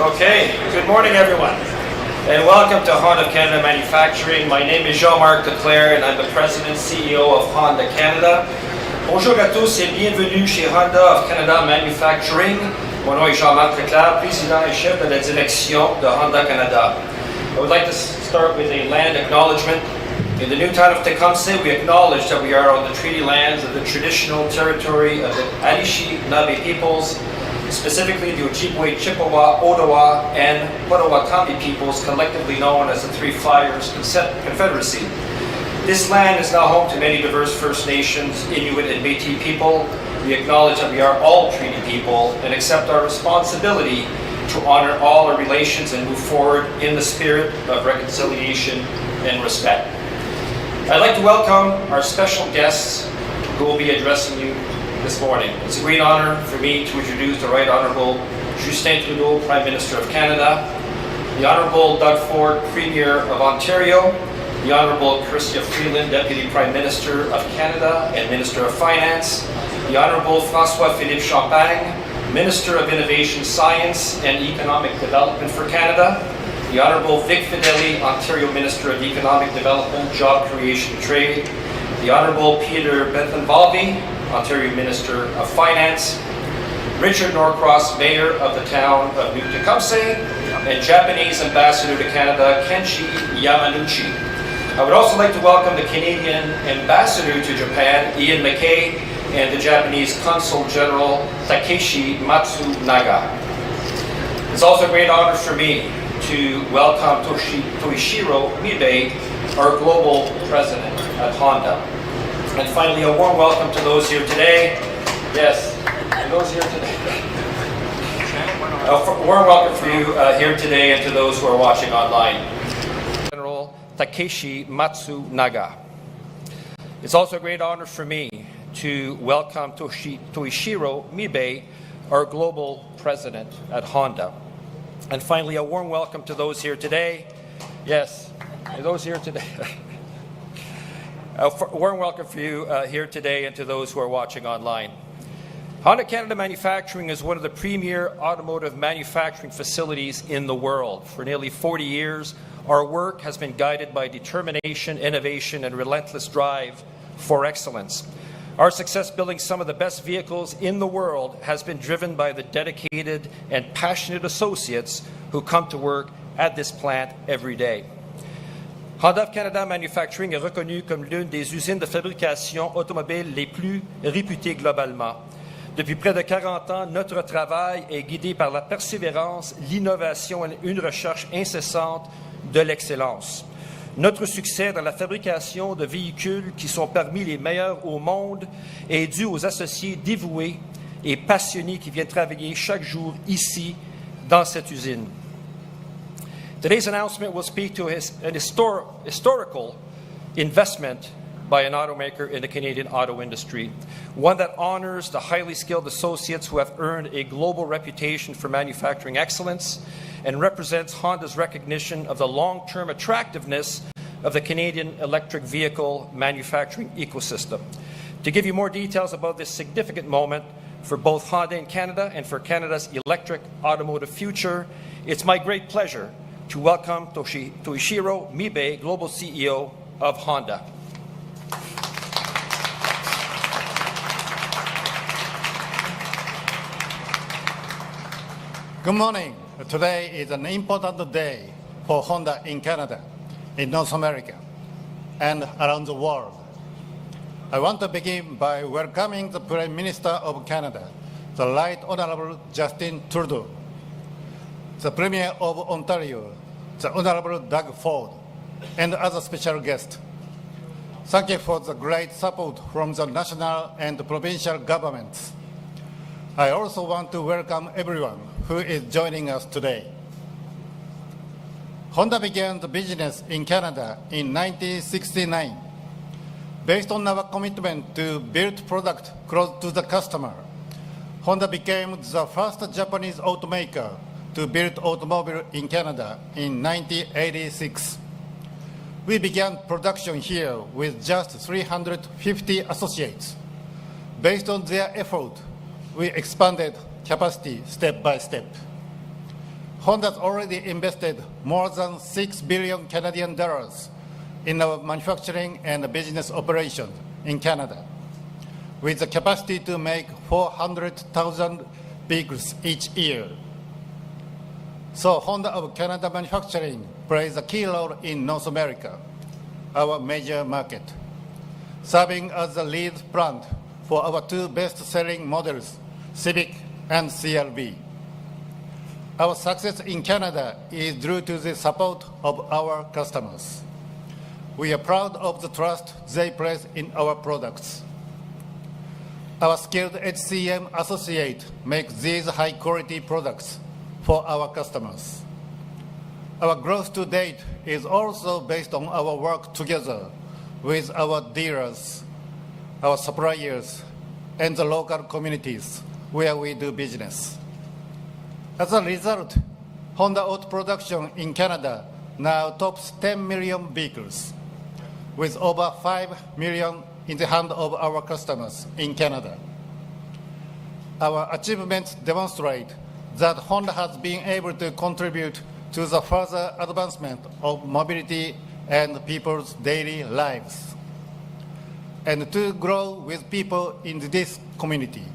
Okay, good morning everyone, and welcome to Honda Canada Manufacturing. My name is Jean-Marc Leclerc and I'm the President CEO of Honda Canada. Bonjour à tous et bienvenue chez Honda of Canada Manufacturing. Mon nom est Jean-Marc Leclerc, Président et chef de la direction de Honda Canada. I would like to start with a land acknowledgement. In the new town of Tecumseh, we acknowledge that we are on the treaty lands of the traditional territory of the Anishinaabe peoples, specifically the Ojibwe, Chippewa, Ottawa, and Potawatomi peoples, collectively known as the Three Flyers Confederacy. This land is now home to many diverse First Nations, Inuit, and Métis people. We acknowledge that we are all treaty people and accept our responsibility to honor all our relations and move forward in the spirit of reconciliation and respect. I'd like to welcome our special guests who will be addressing you this morning. It's a great honor for me to introduce the Right Honourable Justin Trudeau, Prime Minister of Canada, the Honourable Doug Ford, Premier of Ontario, the Honourable Chrystia Freeland, Deputy Prime Minister of Canada and Minister of Finance, the Honourable François-Philippe Champagne, Minister of Innovation, Science and Economic Development for Canada, the Honourable Vic Fedeli, Ontario Minister of Economic Development, Job Creation and Trade, the Honourable Peter Bethlenfalvy, Ontario Minister of Finance, Richard Norcross, Mayor of the town of New Tecumseh, and Japanese Ambassador to Canada, Kenshi Yamanouchi. I would also like to welcome the Canadian Ambassador to Japan, Ian McKay, and the Japanese Consul General, Takeshi Matsunaga. It's also a great honor for me to welcome Toshihiro Mibe, our Global President at Honda. And finally, a warm welcome to those here today. Yes, to those here today. A warm welcome for you here today and to those who are watching online. General Takeshi Matsunaga. It's also a great honor for me to welcome Toshihiro Mibe, our Global President at Honda. And finally, a warm welcome to those here today. Yes, to those here today. A warm welcome for you here today and to those who are watching online. Honda Canada Manufacturing is one of the premier automotive manufacturing facilities in the world. For nearly 40 years, our work has been guided by determination, innovation, and relentless drive for excellence. Our success building some of the best vehicles in the world has been driven by the dedicated and passionate associates who come to work at this plant every day. Honda Canada Manufacturing est reconnu comme l'une des usines de fabrication automobile les plus réputées globalement. Depuis près de 40 ans, notre travail est guidé par la persévérance, l'innovation et une recherche incessante de l'excellence. Notre succès dans la fabrication de véhicules qui sont parmi les meilleurs au monde est dû aux associés dévoués et passionnés qui viennent travailler chaque jour ici, dans cette usine. Today's announcement will speak to an historical investment by an automaker in the Canadian auto industry, one that honors the highly skilled associates who have earned a global reputation for manufacturing excellence and represents Honda's recognition of the long-term attractiveness of the Canadian electric vehicle manufacturing ecosystem. To give you more details about this significant moment for both Honda in Canada and for Canada's electric automotive future, it's my great pleasure to welcome Toshihiro Mibe, Global CEO of Honda. Good morning. Today is an important day for Honda in Canada, in North America, and around the world. I want to begin by welcoming the Prime Minister of Canada, the Right Honourable Justin Trudeau, the Premier of Ontario, the Honourable Doug Ford, and other special guests. Thank you for the great support from the national and provincial governments. I also want to welcome everyone who is joining us today. Honda began the business in Canada in 1969. Based on our commitment to build product close to the customer, Honda became the first Japanese automaker to build automobile in Canada in 1986. We began production here with just 350 associates. Based on their effort, we expanded capacity step by step. Honda's already invested more than 6 billion Canadian dollars in our manufacturing and business operations in Canada, with the capacity to make 400,000 vehicles each year. So Honda of Canada manufacturing plays a key role in North America, our major market, serving as the lead plant for our two best-selling models, Civic and CR-V. Our success in Canada is due to the support of our customers. We are proud of the trust they place in our products. Our skilled HCM associates make these high-quality products for our customers. Our growth to date is also based on our work together with our dealers, our suppliers, and the local communities where we do business. As a result, Honda auto production in Canada now tops 10 million vehicles, with over 5 million in the hand of our customers in Canada. Our achievements demonstrate that Honda has been able to contribute to the further advancement of mobility and people's daily lives, and to grow with people in this community,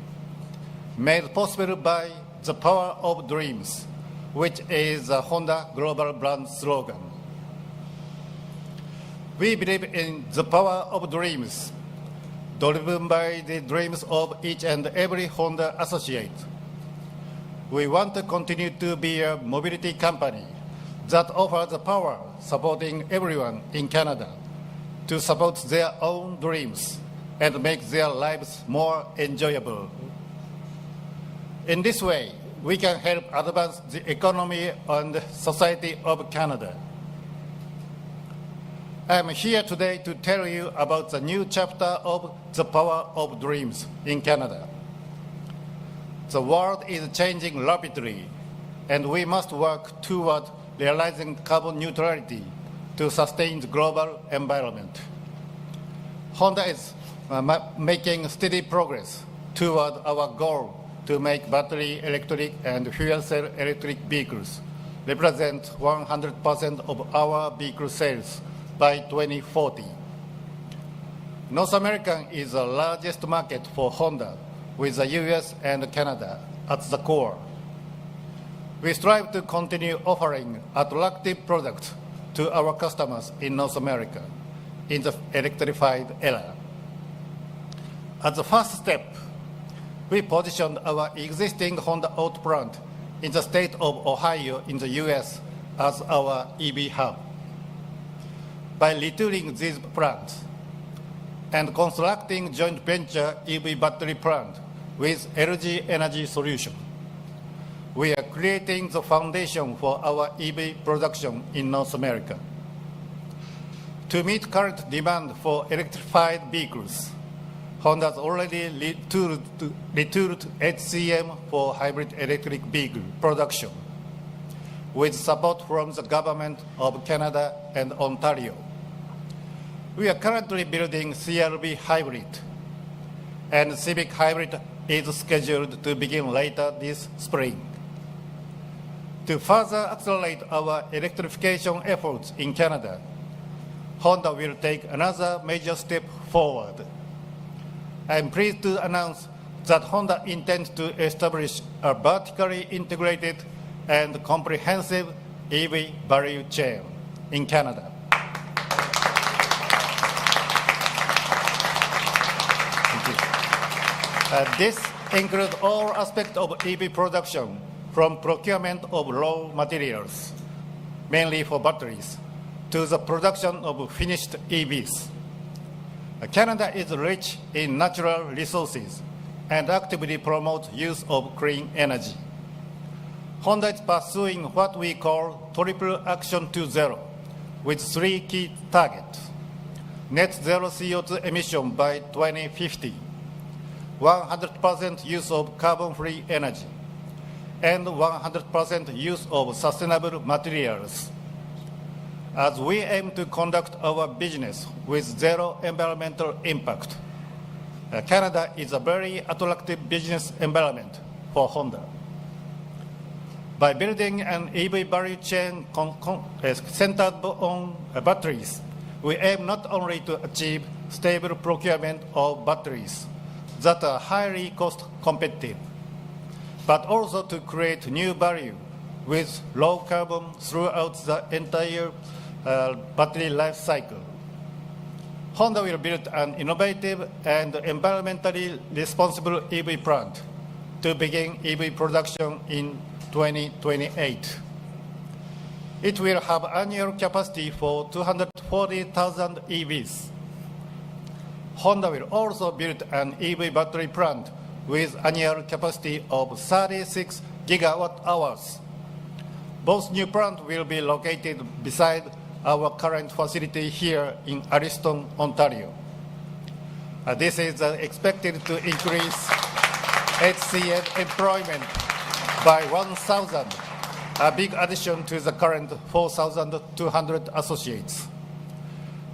made possible by the power of dreams, which is the Honda global brand slogan. We believe in the power of dreams, driven by the dreams of each and every Honda associate. We want to continue to be a mobility company that offers the power supporting everyone in Canada to support their own dreams and make their lives more enjoyable. In this way, we can help advance the economy and society of Canada. I am here today to tell you about the new chapter of the power of dreams in Canada. The world is changing rapidly, and we must work toward realizing carbon neutrality to sustain the global environment. Honda is making steady progress toward our goal to make battery electric and fuel cell electric vehicles represent 100% of our vehicle sales by 2040. North America is the largest market for Honda, with the US and Canada at the core. We strive to continue offering attractive products to our customers in North America in the electrified era. As the first step, we positioned our existing Honda auto plant in the state of Ohio in the US as our EV hub. By retooling these plants and constructing joint venture EV battery plant with LG Energy Solution, we are creating the foundation for our EV production in North America. To meet current demand for electrified vehicles, Honda has already retooled HCM for hybrid electric vehicle production, with support from the government of Canada and Ontario. We are currently building CR-V hybrid, and Civic hybrid is scheduled to begin later this spring. To further accelerate our electrification efforts in Canada, Honda will take another major step forward. I am pleased to announce that Honda intends to establish a vertically integrated and comprehensive EV value chain in Canada. This includes all aspects of EV production, from procurement of raw materials, mainly for batteries, to the production of finished EVs. Canada is rich in natural resources and actively promotes use of clean energy. Honda is pursuing what we call Triple Action to Zero, with 3 key targets: net zero CO2 emission by 2050, 100% use of carbon-free energy, and 100% use of sustainable materials. As we aim to conduct our business with zero environmental impact, Canada is a very attractive business environment for Honda. By building an EV value chain centered on batteries, we aim not only to achieve stable procurement of batteries that are highly cost competitive, but also to create new value with low carbon throughout the entire battery life cycle. Honda will build an innovative and environmentally responsible EV plant to begin EV production in 2028. It will have annual capacity for 240,000 EVs. Honda will also build an EV battery plant with annual capacity of 36 gigawatt hours. Both new plants will be located beside our current facility here in Alliston, Ontario. This is expected to increase CHCH employment by 1,000, a big addition to the current 4,200 associates.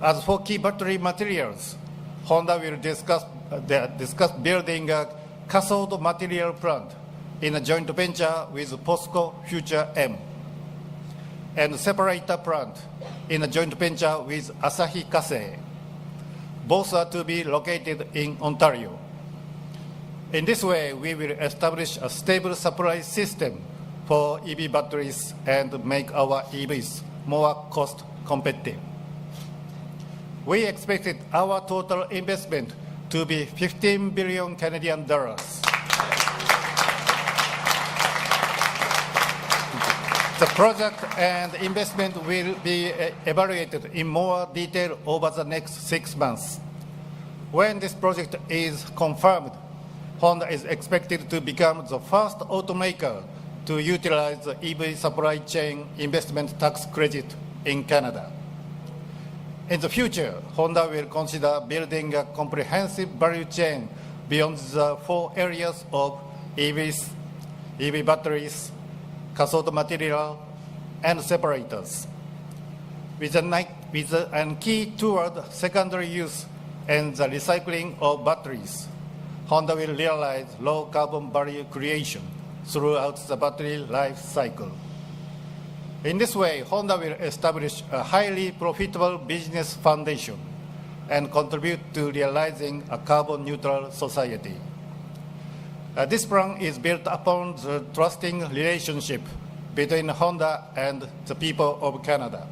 As for key battery materials, Honda will discuss building a cathode material plant in a joint venture with POSCO Future M, and separator plant in a joint venture with Asahi Kasei. Both are to be located in Ontario. In this way, we will establish a stable supply system for EV batteries and make our EVs more cost competitive. We expected our total investment to be 15 billion Canadian dollars. The project and investment will be evaluated in more detail over the next 6 months. When this project is confirmed, Honda is expected to become the first automaker to utilize the EV supply chain investment tax credit in Canada. In the future, Honda will consider building a comprehensive value chain beyond the 4 areas of EVs, EV batteries, cathode material, and separators, with a key toward secondary use and the recycling of batteries. Honda will realize low carbon value creation throughout the battery life cycle. In this way, Honda will establish a highly profitable business foundation and contribute to realizing a carbon neutral society. This plan is built upon the trusting relationship between Honda and the people of Canada,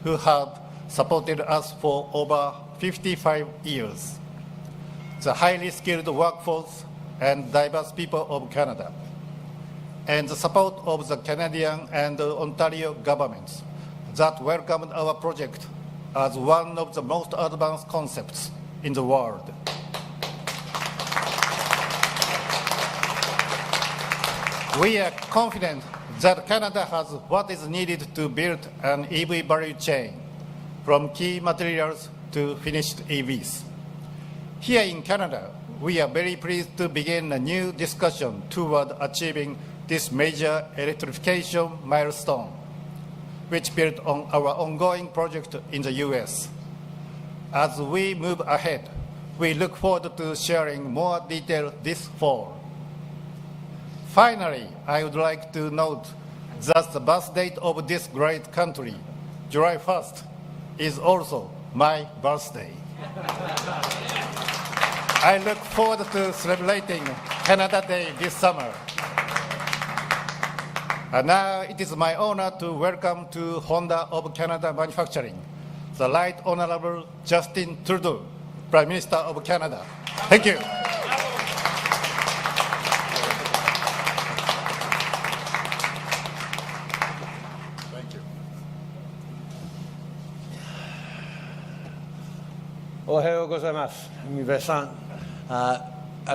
who have supported us for over 55 years. The highly skilled workforce and diverse people of Canada, and the support of the Canadian and Ontario governments that welcomed our project as one of the most advanced concepts in the world. We are confident that Canada has what is needed to build an EV value chain, from key materials to finished EVs. Here in Canada, we are very pleased to begin a new discussion toward achieving this major electrification milestone, which built on our ongoing project in the US. As we move ahead, we look forward to sharing more detail this fall. Finally, I would like to note that the birth date of this great country, July 1st, is also my birthday. I look forward to celebrating Canada Day this summer. And now it is my honor to welcome to Honda of Canada Manufacturing, the Right Honorable Justin Trudeau, Prime Minister of Canada. Thank you. Thank you. おはようございます。皆さん、あ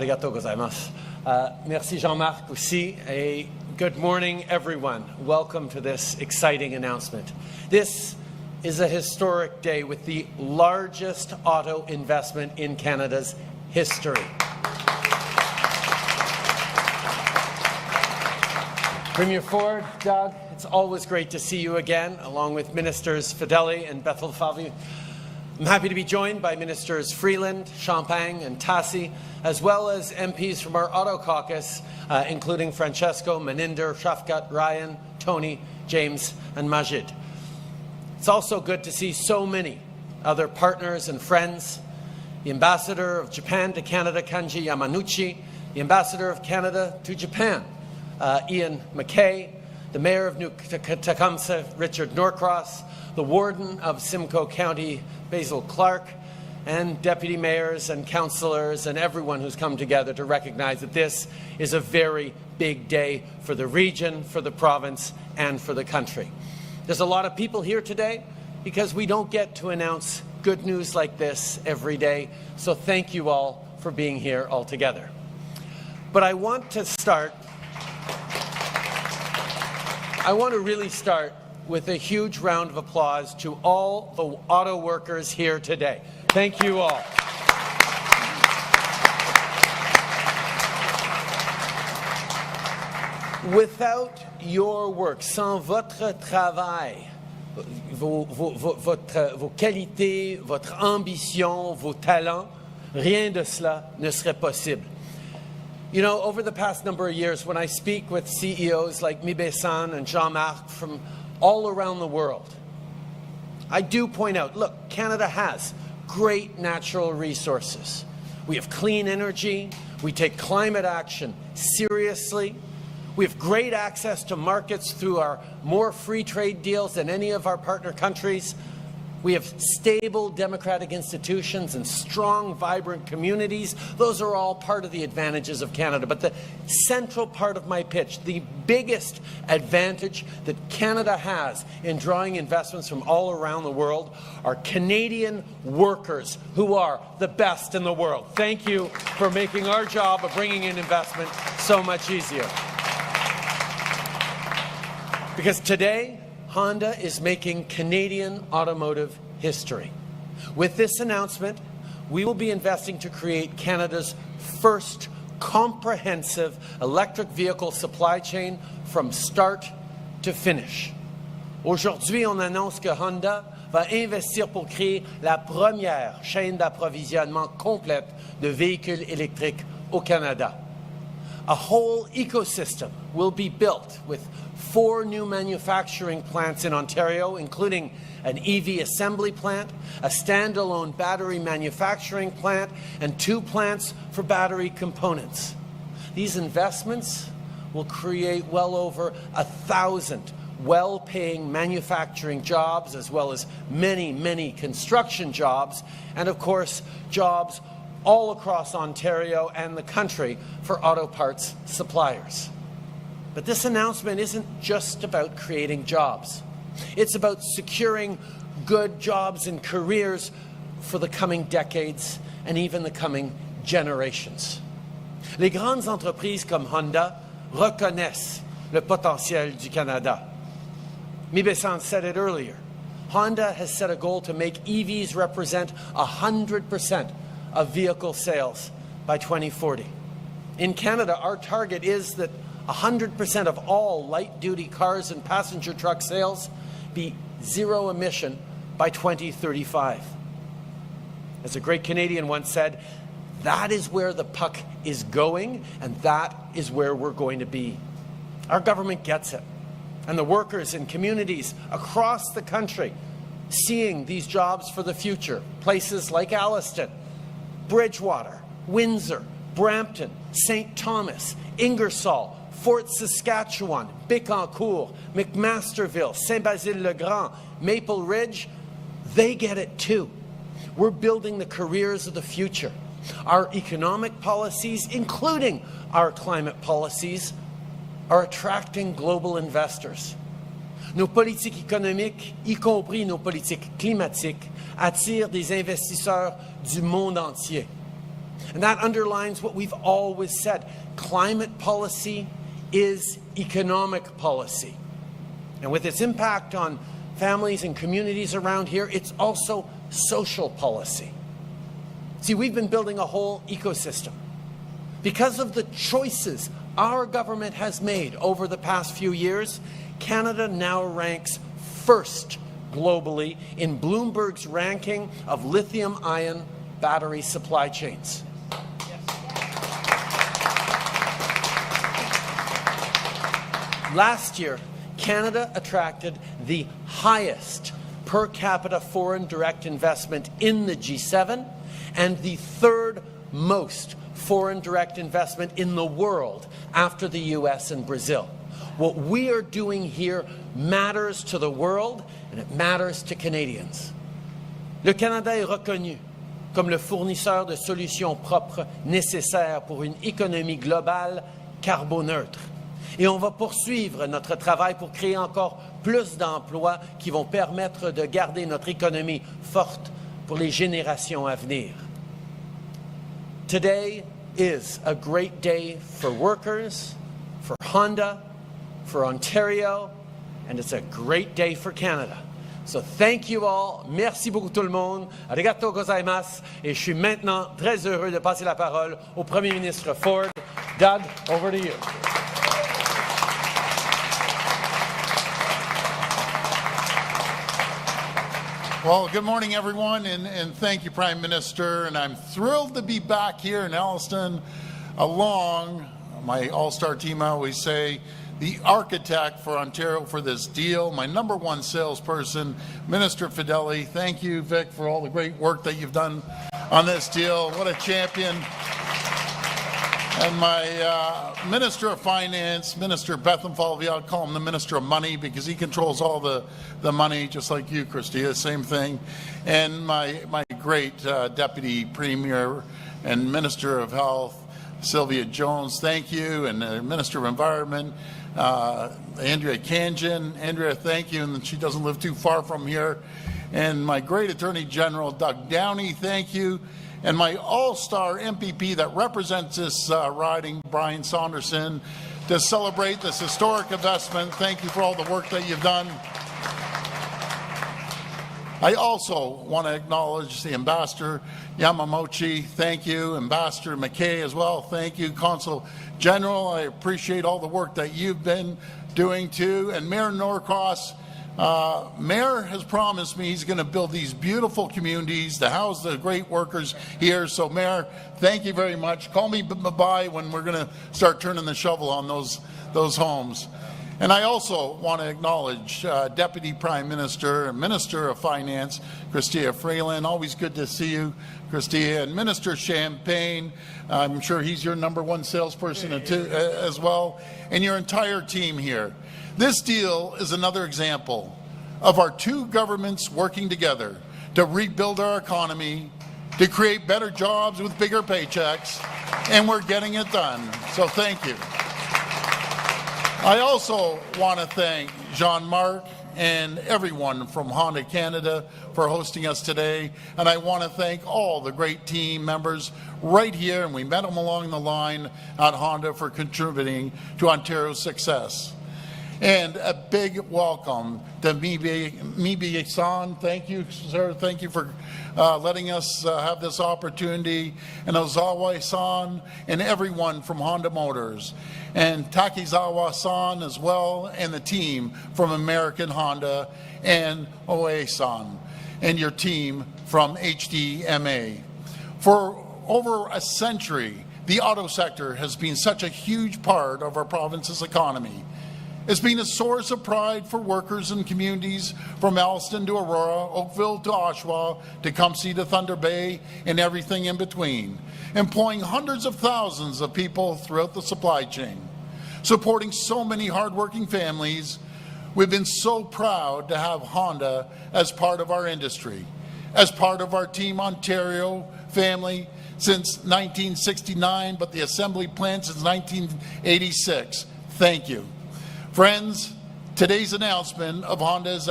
りがとうございます。Merci Jean-Marc aussi, et Good morning, everyone. Welcome to this exciting announcement. This is a historic day with the largest auto investment in Canada's history. Premier Ford, Doug, it's always great to see you again, along with Ministers Fedeli and Bethel Favi. I'm happy to be joined by Ministers Freeland, Champagne, and Tassi, as well as MPs from our Auto Caucus, including Francesco, Maninder, Shafkat, Ryan, Tony, James, and Majid. It's also good to see so many other partners and friends, the Ambassador of Japan to Canada, Kanji Yamanouchi, the Ambassador of Canada to Japan, Ian McKay, the Mayor of Tecumseh, Richard Norcross, the Warden of Simcoe County, Basil Clark, and deputy mayors and councillors and everyone who's come together to recognize that this is a very big day for the region, for the province, and for the country. There's a lot of people here today because we don't get to announce good news like this every day, so thank you all for being here all together. But I want to really start with a huge round of applause to all the auto workers here today. Thank you all. Without your work, sans votre travail, vos qualités, votre ambition, vos talents, rien de cela ne serait possible. You know, over the past number of years, when I speak with CEOs like Mibe-san and Jean-Marc from all around the world, I do point out, look, Canada has great natural resources. We have clean energy. We take climate action seriously. We have great access to markets through our more free trade deals than any of our partner countries. We have stable democratic institutions and strong, vibrant communities. Those are all part of the advantages of Canada. But the central part of my pitch, the biggest advantage that Canada has in drawing investments from all around the world, are Canadian workers who are the best in the world. Thank you for making our job of bringing in investment so much easier. Because today, Honda is making Canadian automotive history. With this announcement, we will be investing to create Canada's first comprehensive electric vehicle supply chain from start to finish. Aujourd'hui, on annonce que Honda va investir pour créer la première chaîne d'approvisionnement complète de véhicules électriques au Canada. A whole ecosystem will be built with 4 new manufacturing plants in Ontario, including an EV assembly plant, a standalone battery manufacturing plant, and 2 plants for battery components. These investments will create well over 1,000 well-paying manufacturing jobs, as well as many, many construction jobs, and of course, jobs all across Ontario and the country for auto parts suppliers. But this announcement isn't just about creating jobs. It's about securing good jobs and careers for the coming decades and even the coming generations. Les grandes entreprises comme Honda reconnaissent le potentiel du Canada. Mibe-san said it earlier. Honda has set a goal to make EVs represent 100% of vehicle sales by 2040. In Canada, our target is that 100% of all light-duty cars and passenger truck sales be zero emission by 2035. As a great Canadian once said, that is where the puck is going, and that is where we're going to be. Our government gets it, and the workers in communities across the country seeing these jobs for the future, places like Alliston, Bridgewater, Windsor, Brampton, St. Thomas, Ingersoll, Fort Saskatchewan, Bécancour, McMasterville, Saint-Basile-le-Grand, Maple Ridge, they get it too. We're building the careers of the future. Our economic policies, including our climate policies, are attracting global investors. Nos politiques économiques, y compris nos politiques climatiques, attirent des investisseurs du monde entier. And that underlines what we've always said. Climate policy is economic policy. And with its impact on families and communities around here, it's also social policy. See, we've been building a whole ecosystem. Because of the choices our government has made over the past few years, Canada now ranks first globally in Bloomberg's ranking of lithium-ion battery supply chains. Last year, Canada attracted the highest per capita foreign direct investment in the G7 and the third most foreign direct investment in the world after the US and Brazil. What we are doing here matters to the world and it matters to Canadians. Le Canada est reconnu comme le fournisseur de solutions propres nécessaires pour une économie globale carboneutre. Et on va poursuivre notre travail pour créer encore plus d'emplois qui vont permettre de garder notre économie forte pour les générations à venir. Today is a great day for workers, for Honda, for Ontario, and it's a great day for Canada. So thank you all. Merci beaucoup tout le monde. Arigato gozaimasu. Et je suis maintenant très heureux de passer la parole au Premier ministre Ford. Doug, over to you. Well, good morning, everyone, and thank you, Prime Minister. And I'm thrilled to be back here in Alliston along my all-star team, I always say, the architect for Ontario for this deal, my number one salesperson, Minister Fedeli. Thank you, Vic, for all the great work that you've done on this deal. What a champion. And my Minister of Finance, Minister Bethenfalvey, I'll call him the Minister of Money because he controls all the money, just like you, Christia, same thing. And my great Deputy Premier and Minister of Health, Sylvia Jones, thank you. And Minister of Environment, Andrea Kanjan. Andrea, thank you. And she doesn't live too far from here. And my great Attorney General, Doug Downey, thank you. And my all-star MPP that represents this riding, Brian Saunderson, to celebrate this historic investment. Thank you for all the work that you've done. I also want to acknowledge the Ambassador Yamamochi. Thank you. Ambassador McKay as well. Thank you. Consul General, I appreciate all the work that you've been doing too. And Mayor Norcross, Mayor has promised me he's going to build these beautiful communities to house the great workers here. So Mayor, thank you very much. Call me bye when we're going to start turning the shovel on those homes. And I also want to acknowledge Deputy Prime Minister and Minister of Finance, Chrystia Freeland. Always good to see you, Chrystia. And Minister Champagne, I'm sure he's your number one salesperson as well, and your entire team here. This deal is another example of our two governments working together to rebuild our economy, to create better jobs with bigger paychecks, and we're getting it done. So thank you. I also want to thank Jean-Marc and everyone from Honda Canada for hosting us today. And I want to thank all the great team members right here, and we met them along the line at Honda for contributing to Ontario's success. And a big welcome to Mibi-san. Thank you, sir. Thank you for letting us have this opportunity. And Ozawa-san and everyone from Honda Motors. And Takizawa-san as well, and the team from American Honda. And Oe-san and your team from HDMA. For over a century, the auto sector has been such a huge part of our province's economy. It's been a source of pride for workers and communities from Alliston to Aurora, Oakville to Oshawa, Tecumseh to Thunder Bay, and everything in between, employing hundreds of thousands of people throughout the supply chain. Supporting so many hardworking families, we've been so proud to have Honda as part of our industry, as part of our Team Ontario family since 1969, but the assembly plant since 1986. Thank you. Friends, today's announcement of Honda's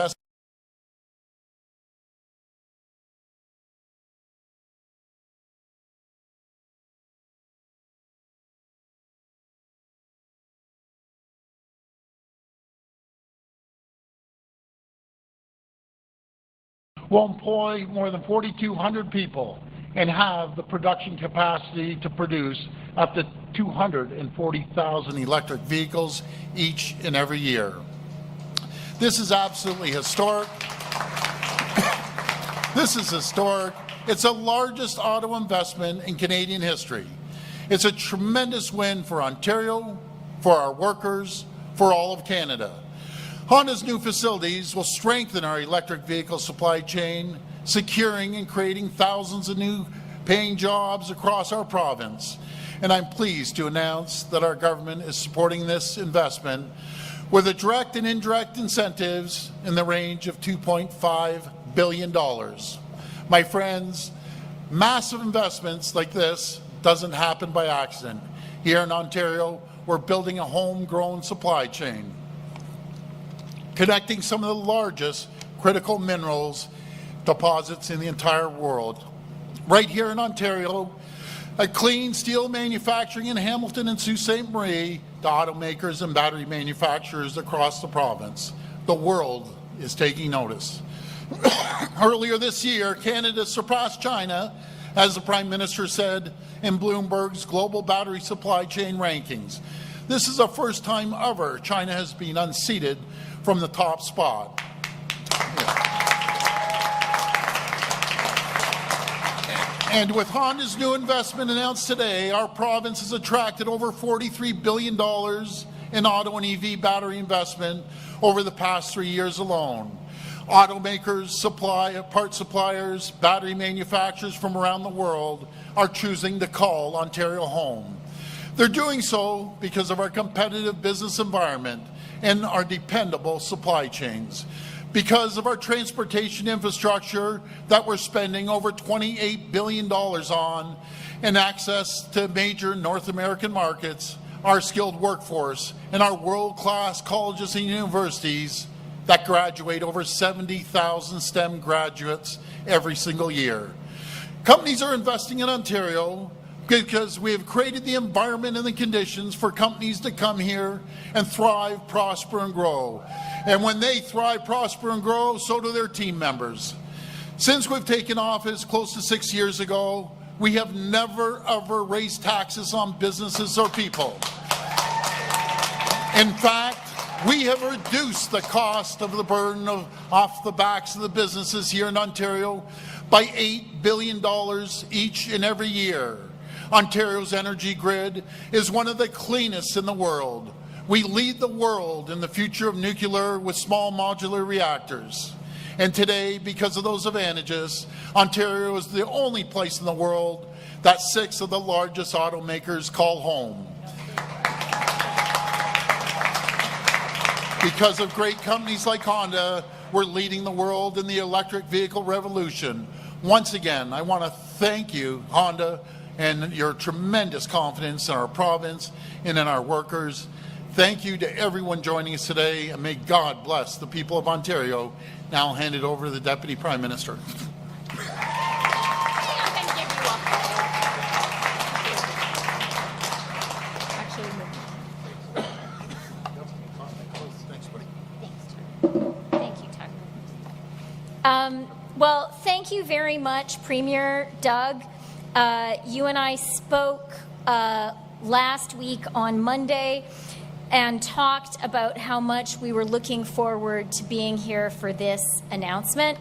will employ more than 4,200 people and have the production capacity to produce up to 240,000 electric vehicles each and every year. This is absolutely historic. This is historic. It's the largest auto investment in Canadian history. It's a tremendous win for Ontario, for our workers, for all of Canada. Honda's new facilities will strengthen our electric vehicle supply chain, securing and creating thousands of new paying jobs across our province. And I'm pleased to announce that our government is supporting this investment with the direct and indirect incentives in the range of $2.5 billion. My friends, massive investments like this doesn't happen by accident. Here in Ontario, we're building a homegrown supply chain, connecting some of the largest critical minerals deposits in the entire world. Right here in Ontario, a clean steel manufacturing in Hamilton and Sault Ste. Marie to automakers and battery manufacturers across the province. The world is taking notice. Earlier this year, Canada surpassed China, as the Prime Minister said, in Bloomberg's global battery supply chain rankings. This is the first time ever China has been unseated from the top spot. And with Honda's new investment announced today, our province has attracted over $43 billion in auto and EV battery investment over the past 3 years alone. Automakers, part suppliers, battery manufacturers from around the world are choosing to call Ontario home. They're doing so because of our competitive business environment and our dependable supply chains. Because of our transportation infrastructure that we're spending over $28 billion on, and access to major North American markets, our skilled workforce, and our world-class colleges and universities that graduate over 70,000 STEM graduates every single year. Companies are investing in Ontario because we have created the environment and the conditions for companies to come here and thrive, prosper, and grow. And when they thrive, prosper, and grow, so do their team members. Since we've taken office close to 6 years ago, we have never, ever raised taxes on businesses or people. In fact, we have reduced the cost of the burden off the backs of the businesses here in Ontario by $8 billion each and every year. Ontario's energy grid is one of the cleanest in the world. We lead the world in the future of nuclear with small modular reactors. And today, because of those advantages, Ontario is the only place in the world that 6 of the largest automakers call home. Because of great companies like Honda, we're leading the world in the electric vehicle revolution. Once again, I want to thank you, Honda, and your tremendous confidence in our province and in our workers. Thank you to everyone joining us today, and may God bless the people of Ontario. Now I'll hand it over to the Deputy Prime Minister. Well, thank you very much, Premier Doug. You and I spoke last week on Monday and talked about how much we were looking forward to being here for this announcement.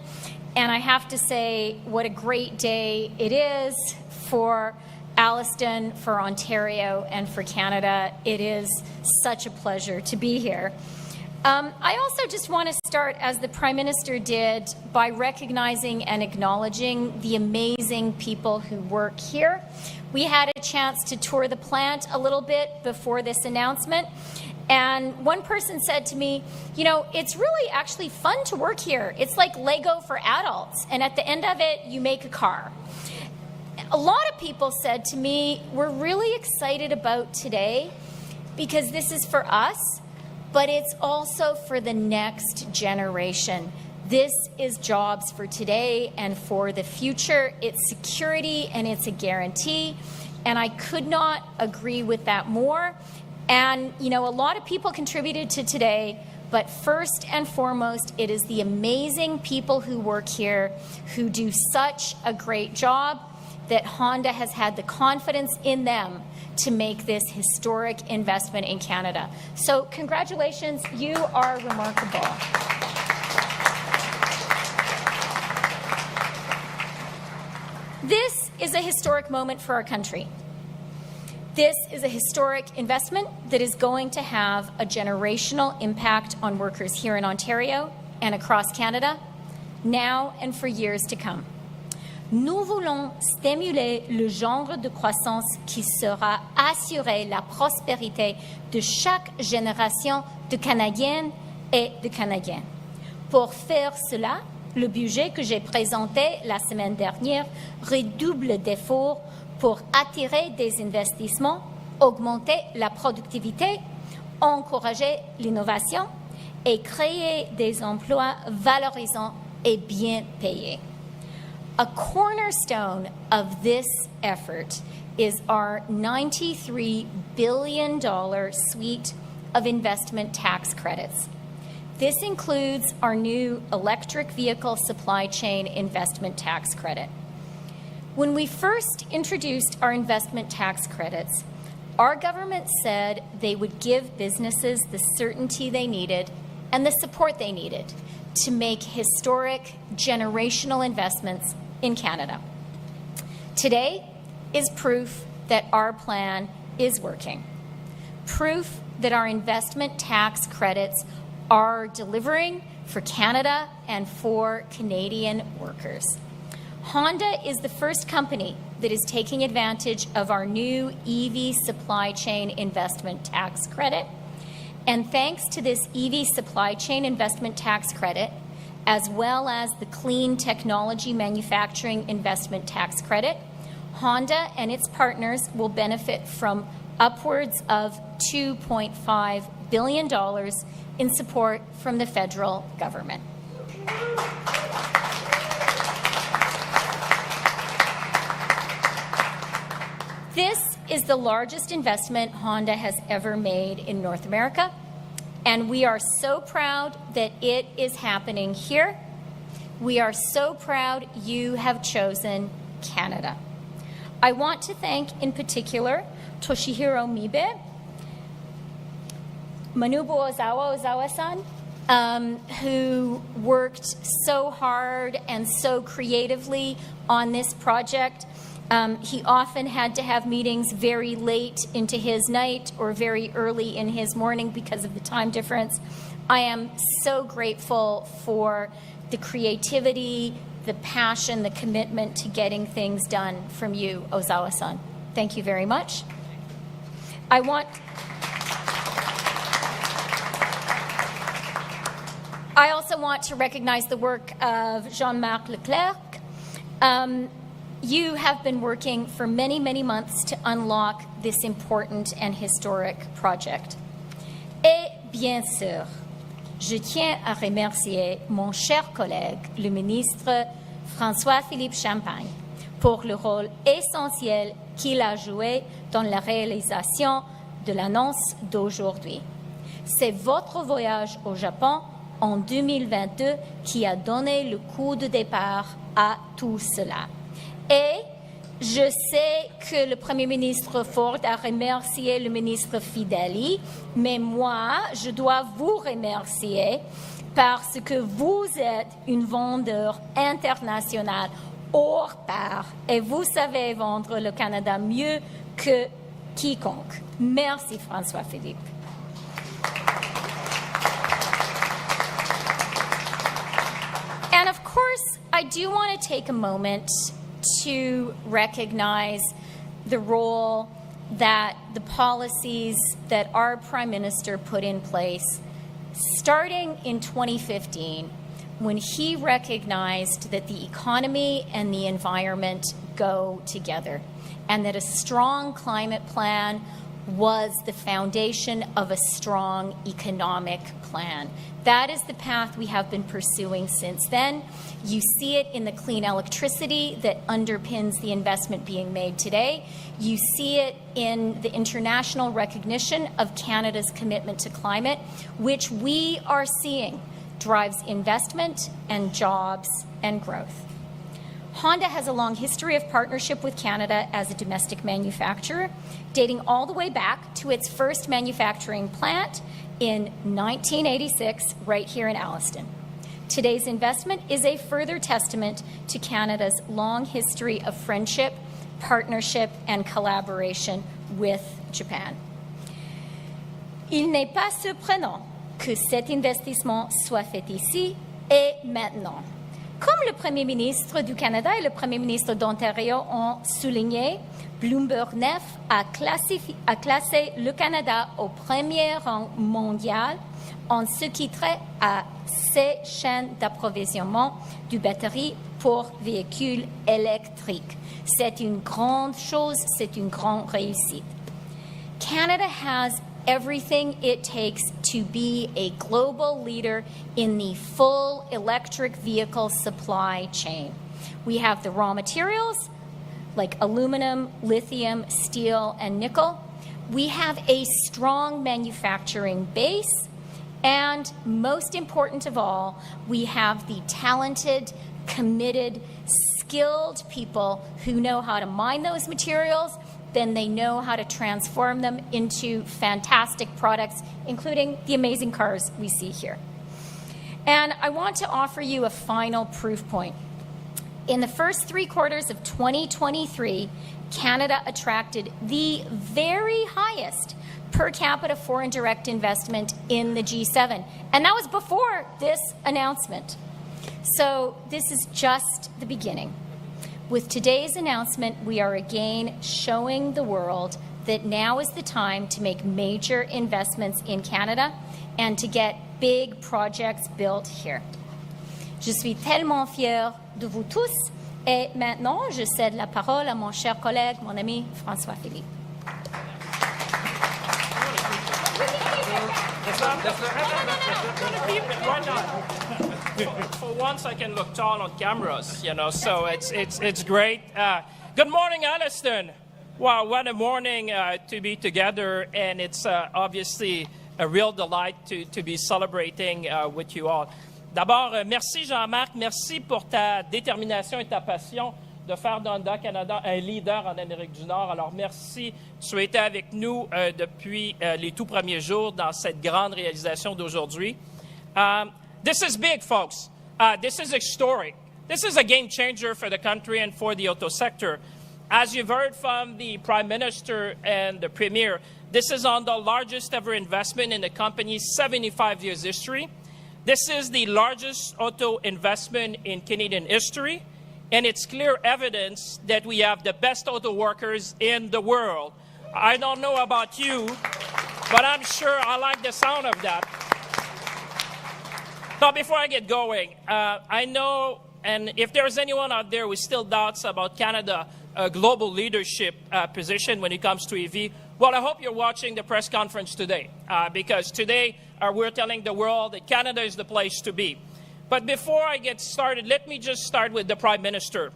And I have to say, what a great day it is for Alliston, for Ontario, and for Canada. It is such a pleasure to be here. I also just want to start, as the Prime Minister did, by recognizing and acknowledging the amazing people who work here. We had a chance to tour the plant a little bit before this announcement, and one person said to me, you know, it's really actually fun to work here. It's like Lego for adults, and at the end of it, you make a car. A lot of people said to me, we're really excited about today because this is for us, but it's also for the next generation. This is jobs for today and for the future. It's security and it's a guarantee. And I could not agree with that more. And, you know, a lot of people contributed to today, But first and foremost, it is the amazing people who work here who do such a great job that Honda has had the confidence in them to make this historic investment in Canada. So congratulations, you are remarkable. This is a historic moment for our country. This is a historic investment that is going to have a generational impact on workers here in Ontario and across Canada, now and for years to come. Nous voulons stimuler le genre de croissance qui sera assurer la prospérité de chaque génération de Canadiennes et de Canadiens. Pour faire cela, le budget que j'ai présenté la semaine dernière redouble d'efforts pour attirer des investissements, augmenter la productivité, encourager l'innovation et créer des emplois valorisants et bien payés. A cornerstone of this effort is our $93 billion suite of investment tax credits. This includes our new electric vehicle supply chain investment tax credit. When we first introduced our investment tax credits, our government said they would give businesses the certainty they needed and the support they needed to make historic generational investments in Canada. Today is proof that our plan is working. Proof that our investment tax credits are delivering for Canada and for Canadian workers. Honda is the first company that is taking advantage of our new EV supply chain investment tax credit. And thanks to this EV supply chain investment tax credit, as well as the Clean Technology Manufacturing Investment Tax Credit, Honda and its partners will benefit from upwards of $2.5 billion in support from the federal government. This is the largest investment Honda has ever made in North America, and we are so proud that it is happening here. We are so proud you have chosen Canada. I want to thank, in particular, Toshihiro Mibe, Manubu Ozawa-san, who worked so hard and so creatively on this project. He often had to have meetings very late into his night or very early in his morning because of the time difference. I am so grateful for the creativity, the passion, the commitment to getting things done from you, Ozawa-san. Thank you very much. I also want to recognize the work of Jean-Marc Leclerc. You have been working for many, many months to unlock this important and historic project. Et bien sûr, je tiens à remercier mon cher collègue, le ministre François-Philippe Champagne, pour le rôle essentiel qu'il a joué dans la réalisation de l'annonce d'aujourd'hui. C'est votre voyage au Japon en 2022 qui a donné le coup de départ à tout cela. Et je sais que le Premier ministre Ford a remercié le ministre Fideli, mais moi, je dois vous remercier parce que vous êtes une vendeur internationale hors pair et vous savez vendre le Canada mieux que quiconque. Merci François-Philippe. And of course, I do want to take a moment to recognize the role that the policies that our Prime Minister put in place starting in 2015 when he recognized that the economy and the environment go together and that a strong climate plan was the foundation of a strong economic plan. That is the path we have been pursuing since then. You see it in the clean electricity that underpins the investment being made today. You see it in the international recognition of Canada's commitment to climate, which we are seeing drives investment and jobs and growth. Honda has a long history of partnership with Canada as a domestic manufacturer, dating all the way back to its first manufacturing plant in 1986, right here in Alliston. Today's investment is a further testament to Canada's long history of friendship, partnership, and collaboration with Japan. Il n'est pas surprenant que cet investissement soit fait ici et maintenant. Comme le Premier ministre du Canada et le Premier ministre d'Ontario ont souligné, Bloomberg 9 a classé le Canada au premier rang mondial en ce qui trait à ses chaînes d'approvisionnement de batteries pour véhicules électriques. C'est une grande chose, c'est une grande réussite. Canada has everything it takes to be a global leader in the full electric vehicle supply chain. We have the raw materials like aluminum, lithium, steel, and nickel. We have a strong manufacturing base, and most important of all, we have the talented, committed, skilled people who know how to mine those materials. Then they know how to transform them into fantastic products, including the amazing cars we see here. And I want to offer you a final proof point. In the first 3 quarters of 2023, Canada attracted the very highest per capita foreign direct investment in the G7. And that was before this announcement. So this is just the beginning. With today's announcement, we are again showing the world that now is the time to make major investments in Canada and to get big projects built here. Je suis tellement fière de vous tous. Et maintenant, je cède la parole à mon cher collègue, mon ami François-Philippe. For once, I can look tall on cameras, you know, so it's great. Good morning, Alliston. Wow, what a morning to be together, and it's obviously a real delight to be celebrating with you all. D'abord, merci Jean-Marc, merci pour ta détermination et ta passion de faire d'Honda Canada un leader en Amérique du Nord. Alors, merci. Tu as été avec nous depuis les tout premiers jours dans cette grande réalisation d'aujourd'hui. This is big, folks. This is historic. This is a game changer for the country and for the auto sector. As you've heard from the Prime Minister and the Premier, this is on the largest ever investment in the company's 75 years history. This is the largest auto investment in Canadian history, and it's clear evidence that we have the best auto workers in the world. I don't know about you, but I'm sure I like the sound of that. Now, before I get going, I know, and if there's anyone out there who still doubts about Canada, global leadership position when it comes to EV, well, I hope you're watching the press conference today, because today we're telling the world that Canada is the place to be. But before I get started, let me just start with the Prime Minister.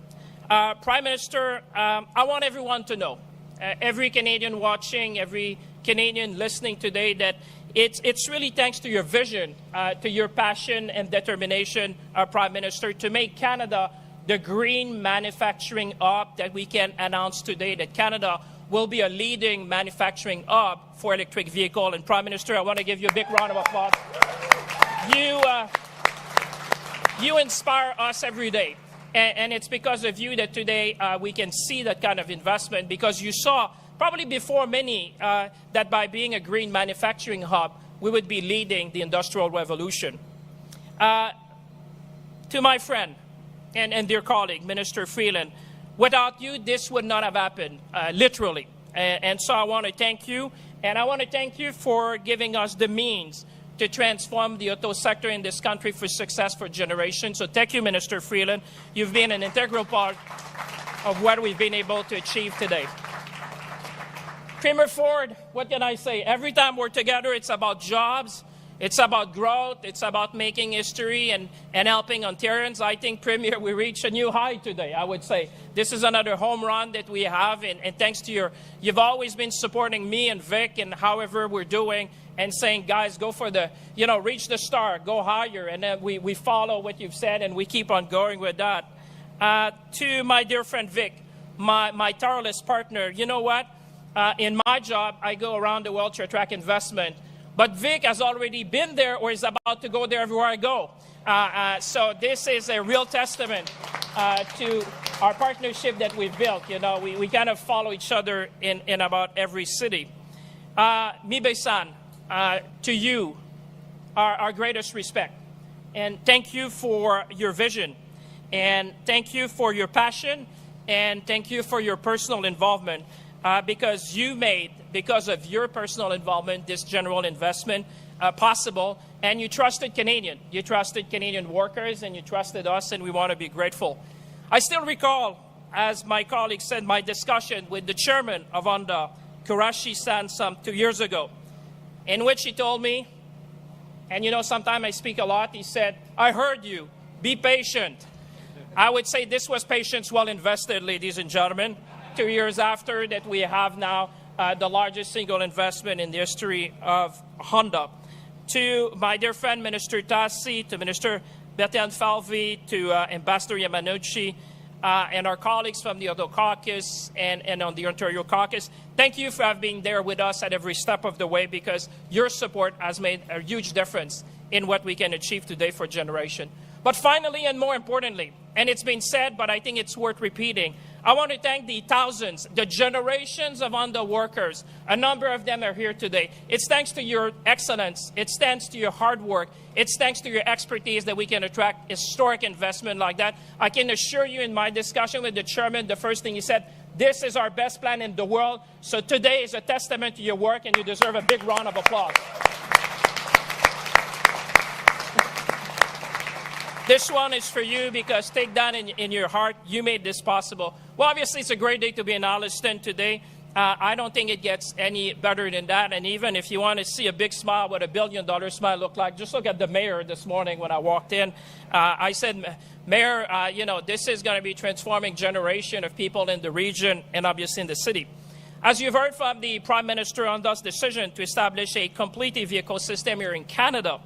Prime Minister, I want everyone to know, every Canadian watching, every Canadian listening today, that it's really thanks to your vision, to your passion and determination, Prime Minister, to make Canada the green manufacturing hub that we can announce today, that Canada will be a leading manufacturing hub for electric vehicle. And Prime Minister, I want to give you a big round of applause. You inspire us every day. And it's because of you that today we can see that kind of investment, because you saw, probably before many, that by being a green manufacturing hub, we would be leading the industrial revolution. To my friend and dear colleague, Minister Freeland, without you, this would not have happened, literally. And so I want to thank you, and I want to thank you for giving us the means to transform the auto sector in this country for success for generations. So thank you, Minister Freeland. You've been an integral part of what we've been able to achieve today. Premier Ford, what can I say? Every time we're together, it's about jobs, it's about growth, it's about making history and helping Ontarians. I think, Premier, we reached a new high today, I would say. This is another home run that we have, and thanks to you've always been supporting me and Vic and however we're doing and saying, guys, go for the, reach the star, go higher. And then we follow what you've said and we keep on going with that. To my dear friend Vic, my tireless partner, you know what? In my job, I go around the world to attract investment. But Vic has already been there or is about to go there everywhere I go. So this is a real testament to our partnership that we've built. We kind of follow each other in about every city. Mibe-san, to you, our greatest respect. And thank you for your vision. And thank you for your passion. And thank you for your personal involvement. Because you made, because of your personal involvement, this general investment possible. And you trusted Canadian. You trusted Canadian workers and you trusted us, and we want to be grateful. I still recall, as my colleague said, my discussion with the chairman of Honda, Kurashi-san, some 2 years ago, in which he told me, and sometimes I speak a lot, he said, I heard you, be patient. I would say this was patience well invested, ladies and gentlemen. 2 years after that, we have now the largest single investment in the history of Honda. To my dear friend, Minister Tassi, to Minister Bertrand Falvey, to Ambassador Yamanochi, and our colleagues from the Ottawa caucus and on the Ontario caucus, thank you for being there with us at every step of the way, because your support has made a huge difference in what we can achieve today for a generation. But finally, and more importantly, and it's been said, but I think it's worth repeating, I want to thank the thousands, the generations of Honda workers. A number of them are here today. It's thanks to your excellence. It's thanks to your hard work. It's thanks to your expertise that we can attract historic investment like that. I can assure you, in my discussion with the chairman, the first thing he said, this is our best plan in the world. So today is a testament to your work, and you deserve a big round of applause. This one is for you, because take that in your heart. You made this possible. Well, obviously, it's a great day to be in Alliston today. I don't think it gets any better than that. And even if you want to see a big smile, what $1 billion smile look like, just look at the mayor this morning when I walked in. I said, Mayor, this is going to be transforming generation of people in the region and obviously in the city. As you've heard from the Prime Minister on this decision to establish a complete EV ecosystem here in Canada,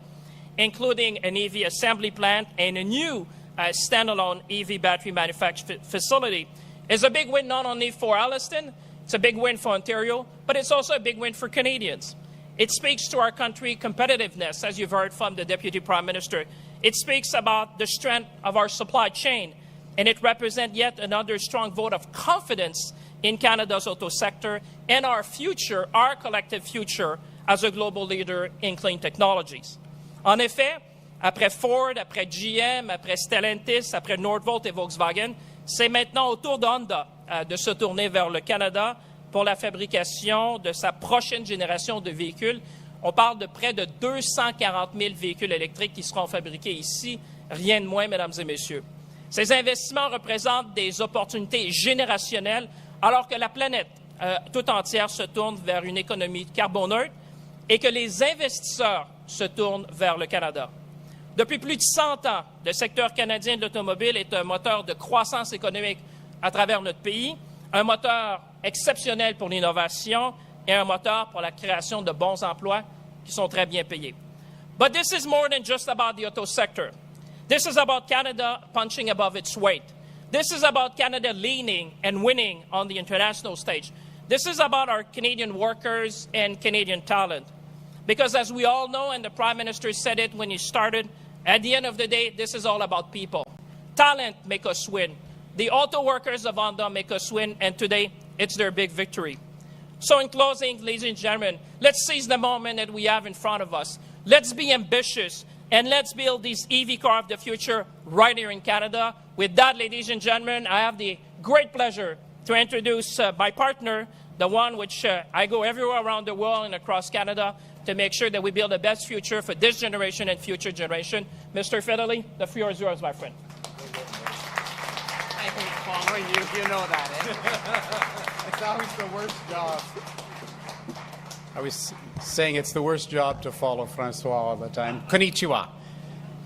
including an EV assembly plant and a new standalone EV battery manufacturing facility, is a big win not only for Alliston, it's a big win for Ontario, but it's also a big win for Canadians. It speaks to our country competitiveness, as you've heard from the Deputy Prime Minister. It speaks about the strength of our supply chain, and it represents yet another strong vote of confidence in Canada's auto sector and our future, our collective future, as a global leader in clean technologies. En effet, après Ford, après GM, après Stellantis, après Northvolt et Volkswagen, c'est maintenant au tour de Honda de se tourner vers le Canada pour la fabrication de sa prochaine génération de véhicules. On parle de près de 240 000 véhicules électriques qui seront fabriqués ici, rien de moins, mesdames et messieurs. Ces investissements représentent des opportunités générationnelles, alors que la planète tout entière se tourne vers une économie carboneutre et que les investisseurs se tournent vers le Canada. Depuis plus de 100 ans, le secteur canadien de l'automobile est un moteur de croissance économique à travers notre pays, un moteur exceptionnel pour l'innovation et un moteur pour la création de bons emplois qui sont très bien payés. But this is more than just about the auto sector. This is about Canada punching above its weight. This is about Canada leaning and winning on the international stage. This is about our Canadian workers and Canadian talent. Because as we all know, and the Prime Minister said it when he started, at the end of the day, this is all about people. Talent make us win. The auto workers of Honda make us win, and today, it's their big victory. So in closing, ladies and gentlemen, let's seize the moment that we have in front of us. Let's be ambitious, and let's build this EV car of the future right here in Canada. With that, ladies and gentlemen, I have the great pleasure to introduce my partner, the one which I go everywhere around the world and across Canada to make sure that we build the best future for this generation and future generation. Mr. Federley, the floor is yours, my friend. I hate following you, you know that, eh? It's always the worst job. I was saying it's the worst job to follow Francois all the time. Konnichiwa.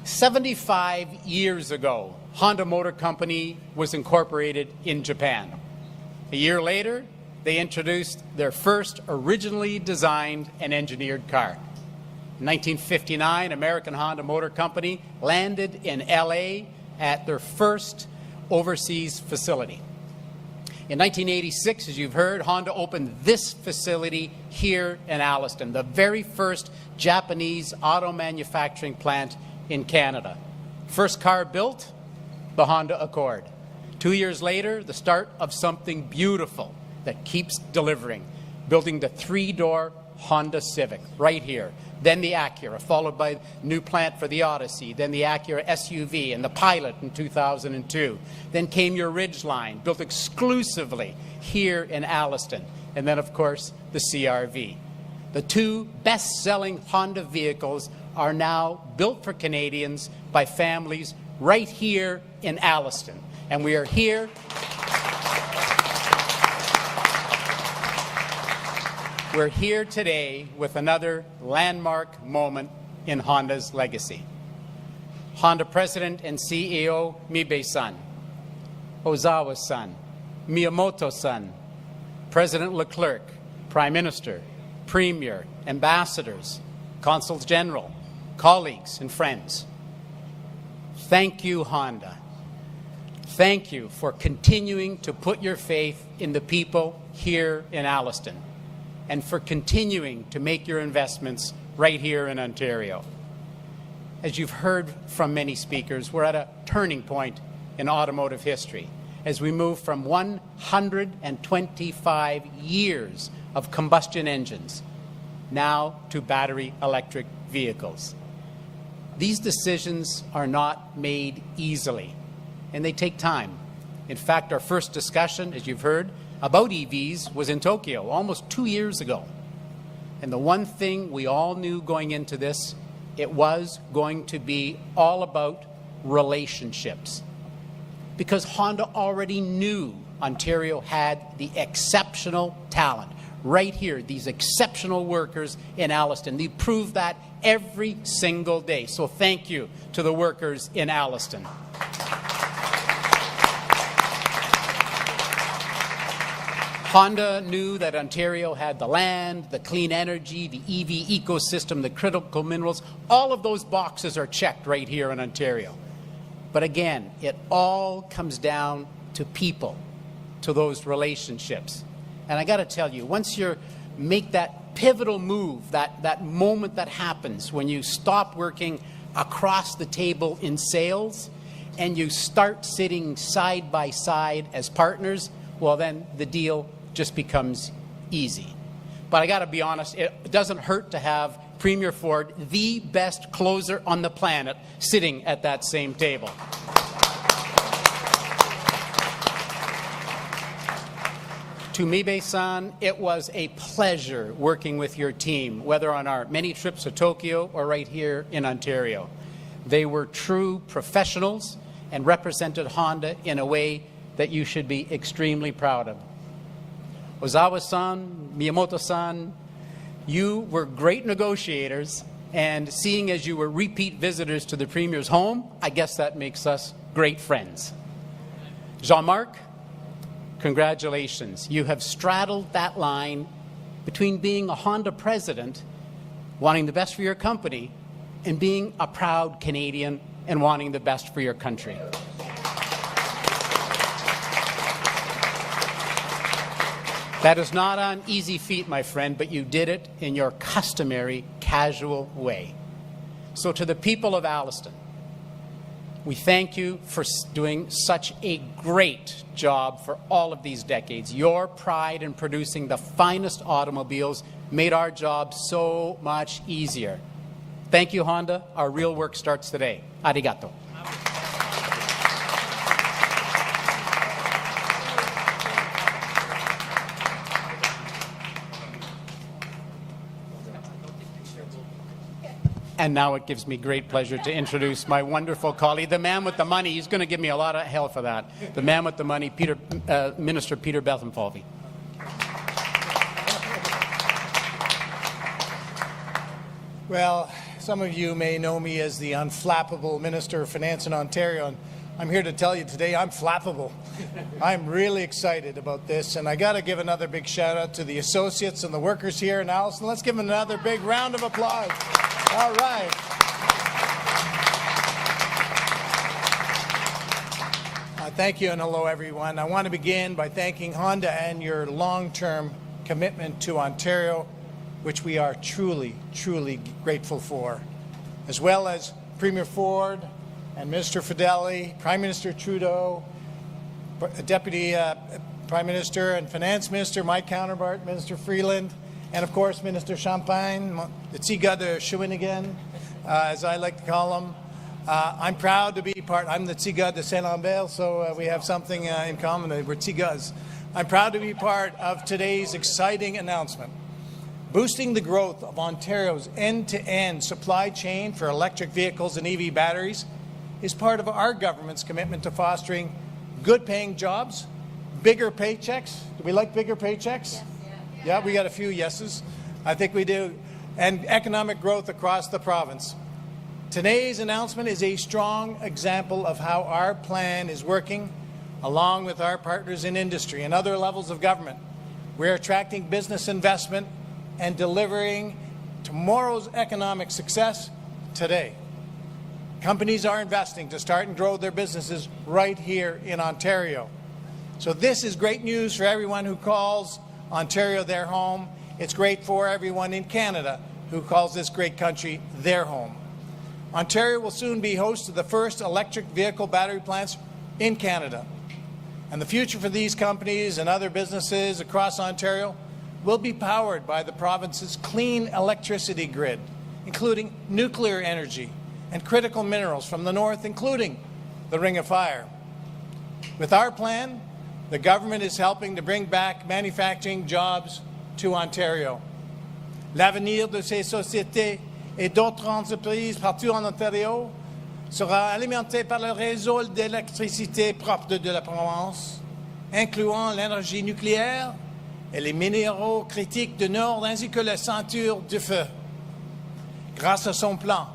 75 years ago, Honda Motor Company was incorporated in Japan. A year later, they introduced their first originally designed and engineered car. In 1959, American Honda Motor Company landed in LA at their first overseas facility. In 1986, as you've heard, Honda opened this facility here in Alliston, the very first Japanese auto manufacturing plant in Canada. First car built, the Honda Accord. 2 years later, the start of something beautiful that keeps delivering, building the three-door Honda Civic right here. Then the Acura, followed by new plant for the Odyssey, then the Acura SUV and the Pilot in 2002. Then came your Ridgeline, built exclusively here in Alliston. And then, of course, the CR-V. The two best-selling Honda vehicles are now built for Canadians by families right here in Alliston. And we are here We're here today with another landmark moment in Honda's legacy. Honda President and CEO Mibe-san, Ozawa-san, Miyamoto-san, President Leclerc, Prime Minister, Premier, Ambassadors, Consuls General, colleagues and friends. Thank you, Honda. Thank you for continuing to put your faith in the people here in Alliston, and for continuing to make your investments right here in Ontario. As you've heard from many speakers, we're at a turning point in automotive history as we move from 125 years of combustion engines now to battery electric vehicles. These decisions are not made easily, and they take time. In fact, our first discussion, as you've heard, about EVs was in Tokyo almost 2 years ago. And the one thing we all knew going into this, it was going to be all about relationships. Because Honda already knew Ontario had the exceptional talent. Right here, these exceptional workers in Alliston. They prove that every single day. So thank you to the workers in Alliston. Honda knew that Ontario had the land, the clean energy, the EV ecosystem, the critical minerals. All of those boxes are checked right here in Ontario. But again, it all comes down to people, to those relationships. And I got to tell you, once you make that pivotal move, that moment that happens when you stop working across the table in sales and you start sitting side by side as partners, well, then the deal just becomes easy. But I got to be honest, it doesn't hurt to have Premier Ford, the best closer on the planet, sitting at that same table. To Mibe-san, it was a pleasure working with your team, whether on our many trips to Tokyo or right here in Ontario. They were true professionals and represented Honda in a way that you should be extremely proud of. Ozawa-san, Miyamoto-san, you were great negotiators, and seeing as you were repeat visitors to the Premier's home, I guess that makes us great friends. Jean-Marc, congratulations. You have straddled that line between being a Honda president, wanting the best for your company, and being a proud Canadian and wanting the best for your country. That is not an easy feat, my friend, but you did it in your customary, casual way. So to the people of Alliston, we thank you for doing such a great job for all of these decades. Your pride in producing the finest automobiles made our job so much easier. Thank you, Honda. Our real work starts today. Arigato. And now it gives me great pleasure to introduce my wonderful colleague, the man with the money. He's going to give me a lot of hell for that. The man with the money, Minister Peter Bethlenfalvy. Well, some of you may know me as the unflappable Minister of Finance in Ontario, and I'm here to tell you today I'm flappable. I'm really excited about this, and I got to give another big shout out to the associates and the workers here in Alliston. Let's give them another big round of applause. All right. Thank you and hello everyone. I want to begin by thanking Honda and your long-term commitment to Ontario, which we are truly, truly grateful for, as well as Premier Ford and Minister Fedeli, Prime Minister Trudeau, Deputy Prime Minister and Finance Minister, my counterpart, Minister Freeland, and of course Minister Champagne, the Tsiga de Shawinigan, as I like to call him. I'm proud to be part, I'm the Tsiga de Saint-Lambert, so we have something in common, we're Tsigas. I'm proud to be part of today's exciting announcement. Boosting the growth of Ontario's end-to-end supply chain for electric vehicles and EV batteries is part of our government's commitment to fostering good-paying jobs, bigger paychecks. Do we like bigger paychecks? Yes. Yeah, we got a few yeses. I think we do. And economic growth across the province. Today's announcement is a strong example of how our plan is working along with our partners in industry and other levels of government. We're attracting business investment and delivering tomorrow's economic success today. Companies are investing to start and grow their businesses right here in Ontario. So this is great news for everyone who calls Ontario their home. It's great for everyone in Canada who calls this great country their home. Ontario will soon be host to the first electric vehicle battery plants in Canada. And the future for these companies and other businesses across Ontario will be powered by the province's clean electricity grid, including nuclear energy and critical minerals from the north, including the Ring of Fire. With our plan, the government is helping to bring back manufacturing jobs to Ontario. L'avenir de ces sociétés et d'autres entreprises partout en Ontario sera alimenté par le réseau d'électricité propre de la province, incluant l'énergie nucléaire et les minéraux critiques du Nord ainsi que la ceinture du feu. Grâce à son plan,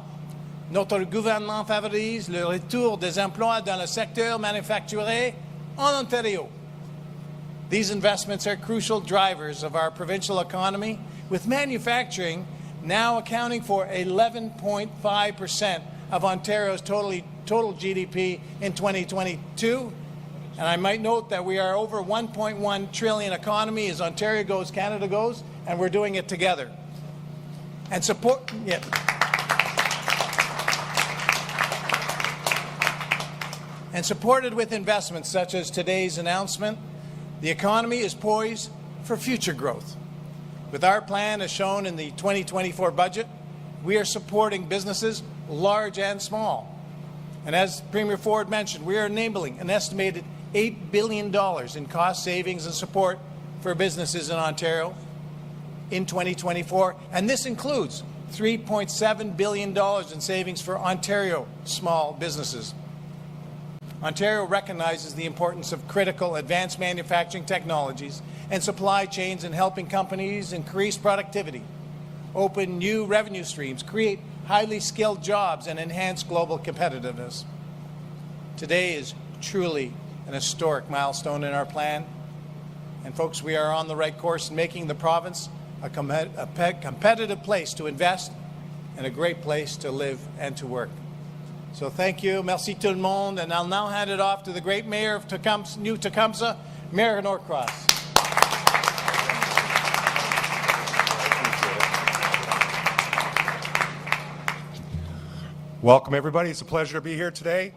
notre gouvernement favorise le retour des emplois dans le secteur manufacturier en Ontario. These investments are crucial drivers of our provincial economy, with manufacturing now accounting for 11.5% of Ontario's total GDP in 2022. And I might note that we are over 1.1 trillion economy as Ontario goes, Canada goes, and we're doing it together. And supported with investments such as today's announcement, the economy is poised for future growth. With our plan as shown in the 2024 budget, we are supporting businesses large and small. And as Premier Ford mentioned, we are enabling an estimated $8 billion in cost savings and support for businesses in Ontario in 2024. And this includes $3.7 billion in savings for Ontario small businesses. Ontario recognizes the importance of critical advanced manufacturing technologies and supply chains in helping companies increase productivity, open new revenue streams, create highly skilled jobs, and enhance global competitiveness. Today is truly an historic milestone in our plan. And folks, we are on the right course in making the province a competitive place to invest and a great place to live and to work. So thank you, merci tout le monde, and I'll now hand it off to the great mayor of New Tecumseh, Mayor Norcross. Welcome, everybody. It's a pleasure to be here today.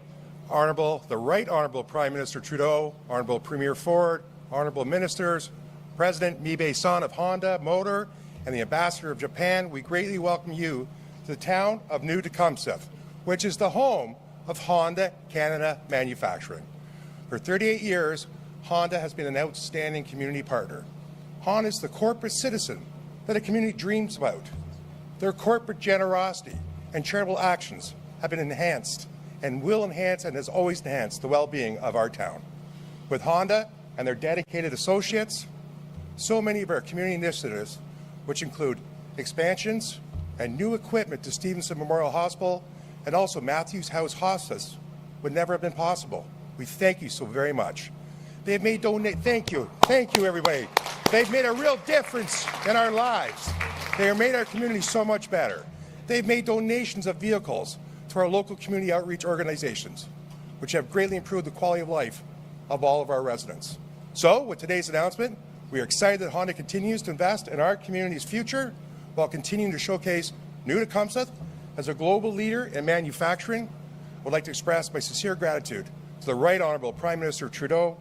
The Right Honourable Prime Minister Trudeau, Honourable Premier Ford, Honourable Ministers, President Mibe-san of Honda Motor, and the Ambassador of Japan, we greatly welcome you to the town of New Tecumseh, which is the home of Honda Canada Manufacturing. For 38 years, Honda has been an outstanding community partner. Honda is the corporate citizen that a community dreams about. Their corporate generosity and charitable actions have been enhanced and will enhance and has always enhanced the well-being of our town. With Honda and their dedicated associates, so many of our community initiatives, which include expansions, and new equipment to Stevenson Memorial Hospital and also Matthews House Hospice would never have been possible. We thank you so very much. They've made thank you everybody. They've made a real difference in our lives. They have made our community so much better. They've made donations of vehicles to our local community outreach organizations, which have greatly improved the quality of life of all of our residents. So, with today's announcement, we are excited that Honda continues to invest in our community's future while continuing to showcase new Tecumseh as a global leader in manufacturing. I would like to express my sincere gratitude to the Right Honourable Prime Minister Trudeau,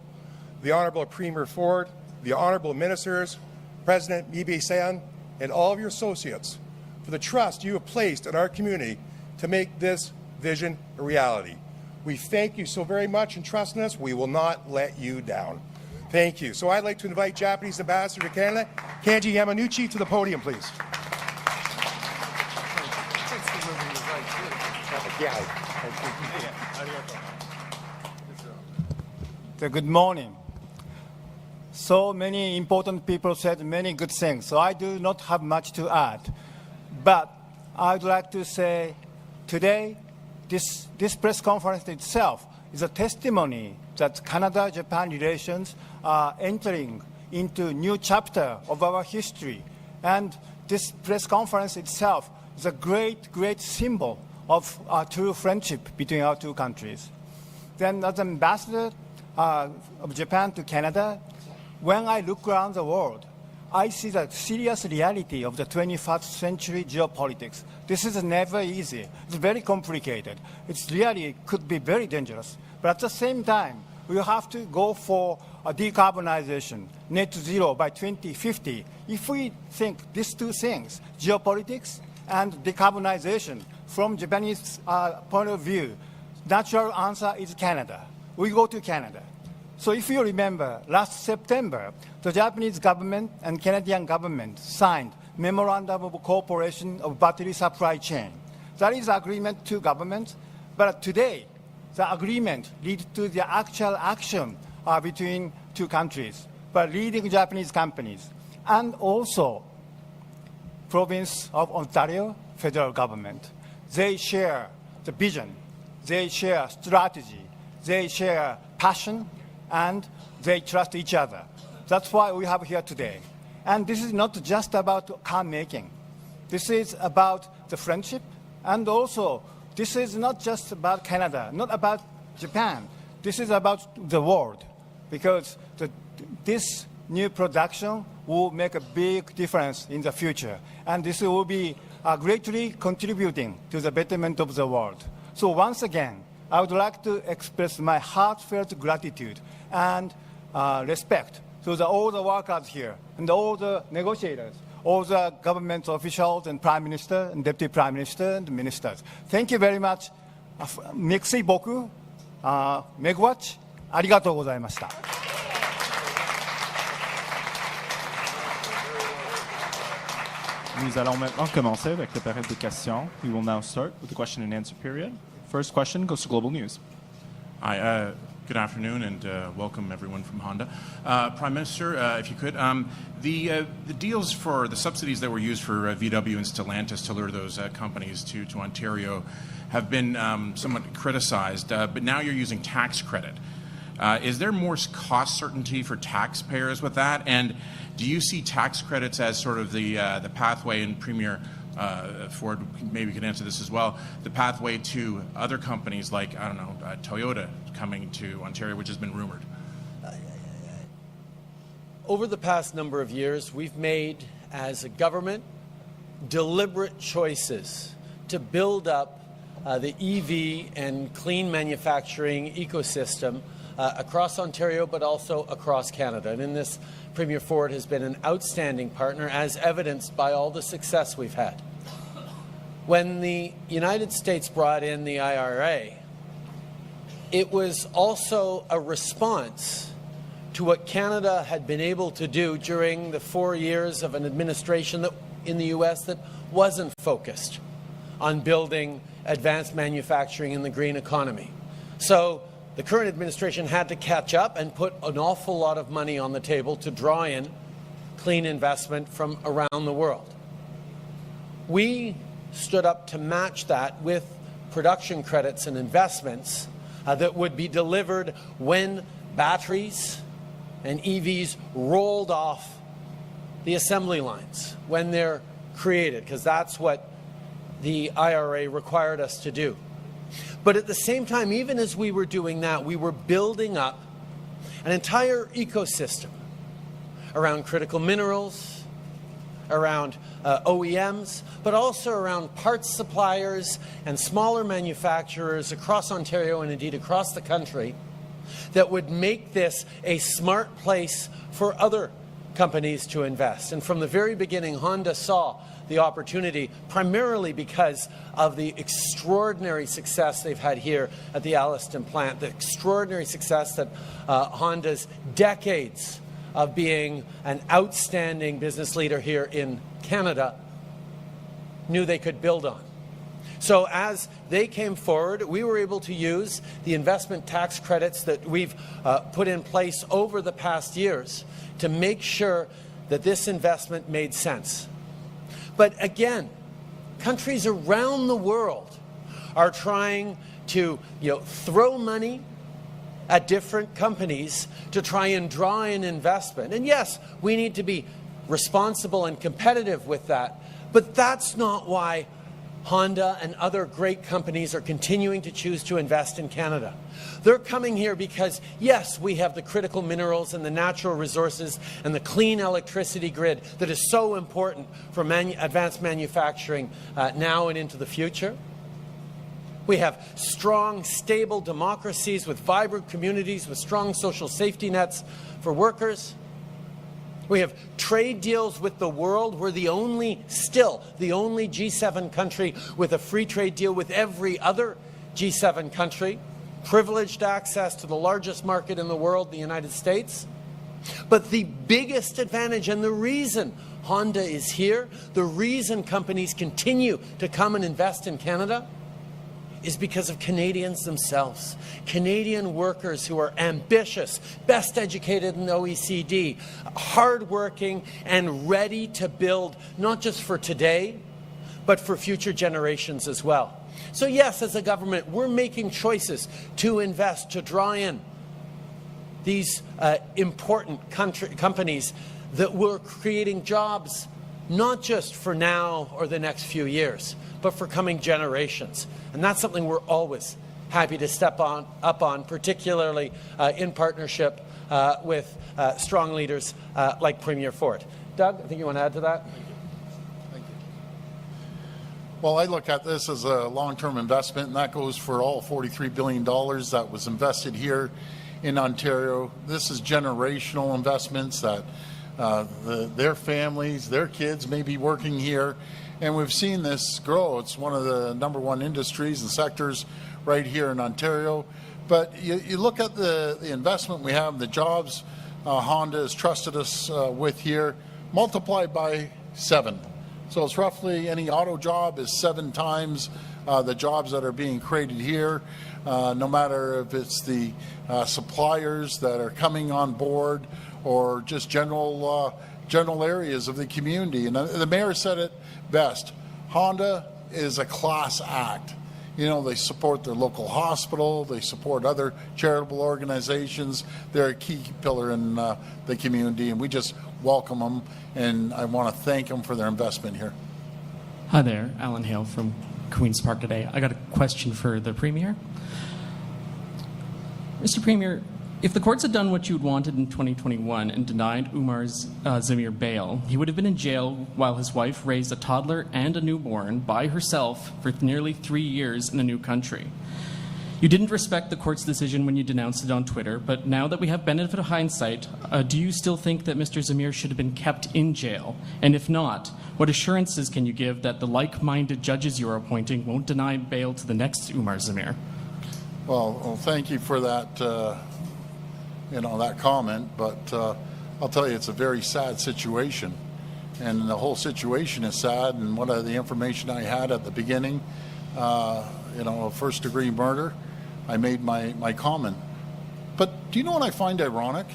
the Honourable Premier Ford, the Honourable Ministers, President Mibe-San, and all of your associates for the trust you have placed in our community to make this vision a reality. We thank you so very much in trusting us. We will not let you down. Thank you. So I'd like to invite Japanese Ambassador to Canada, Kanji Yamanouchi, to the podium, please. Good morning. So many important people said many good things, so I do not have much to add. But I'd like to say today, this press conference itself is a testimony that Canada-Japan relations are entering into a new chapter of our history. And this press conference itself is a great, great symbol of our true friendship between our two countries. Then as ambassador of Japan to Canada, when I look around the world, I see the serious reality of the 21st century geopolitics. This is never easy. It's very complicated. It's really could be very dangerous. But at the same time, we have to go for a decarbonization, net zero by 2050. If we think these two things, geopolitics and decarbonization, from Japanese point of view, natural answer is Canada. We go to Canada. So if you remember, last September, the Japanese government and Canadian government signed Memorandum of Cooperation of Battery Supply Chain. That is agreement to governments, but today, the agreement leads to the actual action between two countries, but leading Japanese companies, and also province of Ontario, federal government. They share the vision, they share strategy, they share passion, and they trust each other. That's why we have here today. And this is not just about car making. This is about the friendship, and also this is not just about Canada, not about Japan. This is about the world, because this new production will make a big difference in the future. And this will be greatly contributing to the betterment of the world. So once again, I would like to express my heartfelt gratitude and respect to all the workers here and all the negotiators, all the government officials and Prime Minister and Deputy Prime Minister and ministers. Thank you very much. Merci beaucoup. Megwatch. ありがとうございました。Nous allons maintenant commencer avec la période de questions. We will now start with the question and answer period. First question goes to Global News. Hi, good afternoon and welcome everyone from Honda. Prime Minister, if you could, the deals for the subsidies that were used for VW and Stellantis to lure those companies to Ontario have been somewhat criticized, but now you're using tax credit. Is there more cost certainty for taxpayers with that? And do you see tax credits as sort of the pathway, and Premier Ford maybe could answer this as well, the pathway to other companies like, I don't know, Toyota coming to Ontario, which has been rumored? Over the past number of years, we've made, as a government, deliberate choices to build up the EV and clean manufacturing ecosystem across Ontario, but also across Canada. And in this, Premier Ford has been an outstanding partner, as evidenced by all the success we've had. When the United States brought in the IRA, it was also a response to what Canada had been able to do during the 4 years of an administration in the U.S. that wasn't focused on building advanced manufacturing in the green economy. So the current administration had to catch up and put an awful lot of money on the table to draw in clean investment from around the world. we stood up to match that with production credits and investments that would be delivered when batteries and EVs rolled off the assembly lines, when they're created, because that's what the IRA required us to do. But at the same time, even as we were doing that, we were building up an entire ecosystem around critical minerals, around OEMs, but also around parts suppliers and smaller manufacturers across Ontario and indeed across the country that would make this a smart place for other companies to invest. And from the very beginning, Honda saw the opportunity primarily because of the extraordinary success they've had here at the Alliston plant, the extraordinary success that Honda's decades of being an outstanding business leader here in Canada knew they could build on. So as they came forward, we were able to use the investment tax credits that we've put in place over the past years to make sure that this investment made sense. But again, countries around the world are trying to throw money at different companies to try and draw in investment. And yes, we need to be responsible and competitive with that. But that's not why Honda and other great companies are continuing to choose to invest in Canada. They're coming here because, yes, we have the critical minerals and the natural resources and the clean electricity grid that is so important for advanced manufacturing now and into the future. We have strong, stable democracies with vibrant communities, with strong social safety nets for workers. We have trade deals with the world. We're still the only G7 country with a free trade deal with every other G7 country. Privileged access to the largest market in the world, the United States. But the biggest advantage and the reason Honda is here, the reason companies continue to come and invest in Canada, is because of Canadians themselves. Canadian workers who are ambitious, best educated in the OECD, hardworking, and ready to build not just for today, but for future generations as well. So yes, as a government, we're making choices to invest, to draw in these important companies that were creating jobs, not just for now or the next few years, but for coming generations. And that's something we're always happy to step up on, particularly in partnership with strong leaders like Premier Ford. Doug, I think you want to add to that? Thank you. Well, I look at this as a long-term investment, and that goes for all $43 billion that was invested here in Ontario. This is generational investments that their families, their kids may be working here. And we've seen this grow. It's one of the #1 industries and sectors right here in Ontario. But you look at the investment we have, the jobs Honda has trusted us with here, multiplied by 7. So it's roughly any auto job is 7 times the jobs that are being created here, no matter if it's the suppliers that are coming on board or just general areas of the community. And the mayor said it best. Honda is a class act. They support their local hospital. They support other charitable organizations. They're a key pillar in the community, and we just welcome them. And I want to thank them for their investment here. Hi there, Alan Hale from Queen's Park today. I got a question for the Premier. Mr. Premier, if the courts had done what you'd wanted in 2021 and denied Umar Zamir bail, he would have been in jail while his wife raised a toddler and a newborn by herself for nearly 3 years in a new country. You didn't respect the court's decision when you denounced it on Twitter, but now that we have benefit of hindsight, do you still think that Mr. Zamir should have been kept in jail? And if not, what assurances can you give that the like-minded judges you are appointing won't deny bail to the next Umar Zamir? Well, thank you for that that comment, but I'll tell you, it's a very sad situation, and the whole situation is sad. And one of the information I had at the beginning, first-degree murder, I made my comment. But do you know what I find ironic?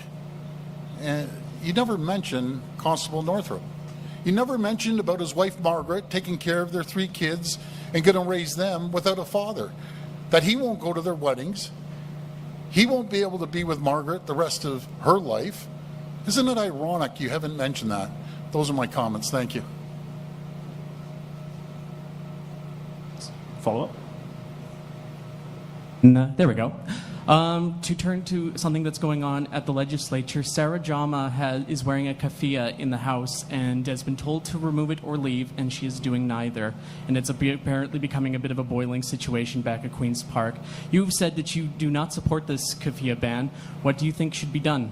And you never mention Constable Northrup. He never mentioned about his wife Margaret taking care of their 3 kids and going to raise them without a father. That he won't go to their weddings. He won't be able to be with Margaret the rest of her life. Isn't it ironic you haven't mentioned that? Those are my comments. Thank you. Follow up? No, there we go. To turn to something that's going on at the legislature, Sarah Jama is wearing a keffiyeh in the House and has been told to remove it or leave, and she is doing neither. And it's apparently becoming a bit of a boiling situation back at Queen's Park. You've said that you do not support this keffiyeh ban. What do you think should be done?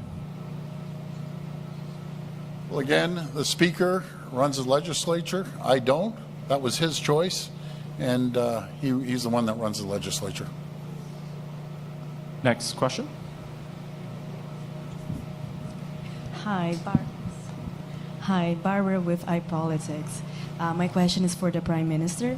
Well, again, the Speaker runs the legislature. I don't. That was his choice, and he's the one that runs the legislature. Next question. Hi, Barbara with iPolitics. My question is for the Prime Minister.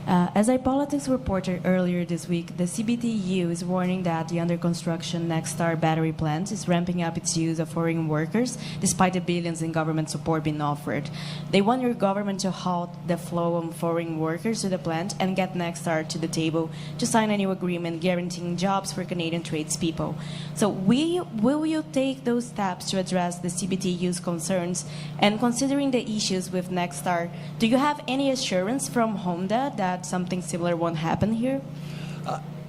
As iPolitics reported earlier this week, the CBTU is warning that the under-construction Nexstar battery plant is ramping up its use of foreign workers despite the billions in government support being offered. They want your government to halt the flow of foreign workers to the plant and get Nexstar to the table to sign a new agreement guaranteeing jobs for Canadian tradespeople. So will you take those steps to address the CBTU's concerns? And considering the issues with Nexstar, do you have any assurance from Honda that something similar won't happen here?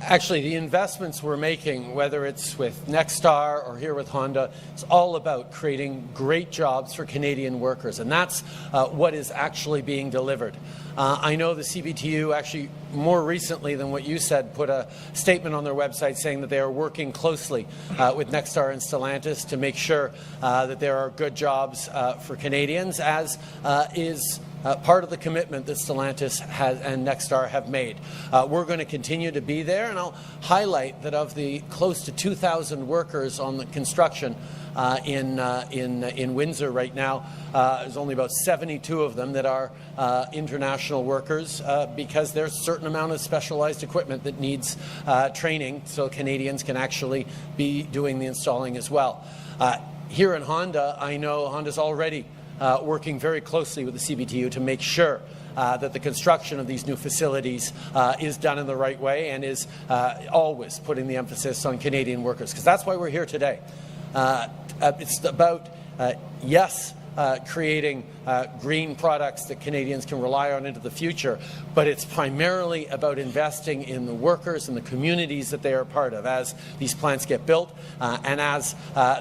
Actually, the investments we're making, whether it's with Nexstar or here with Honda, it's all about creating great jobs for Canadian workers, and that's what is actually being delivered. I know the CBTU actually more recently than what you said put a statement on their website saying that they are working closely with Nexstar and Stellantis to make sure that there are good jobs for Canadians, as is part of the commitment that Stellantis and Nexstar have made. We're going to continue to be there, and I'll highlight that of the close to 2,000 workers on the construction in Windsor right now, there's only about 72 of them that are international workers because there's a certain amount of specialized equipment that needs training so Canadians can actually be doing the installing as well. Here in Honda, I know Honda's already working very closely with the CBTU to make sure that the construction of these new facilities is done in the right way and is always putting the emphasis on Canadian workers, because that's why we're here today. It's about, yes, creating green products that Canadians can rely on into the future, but it's primarily about investing in the workers and the communities that they are part of as these plants get built and as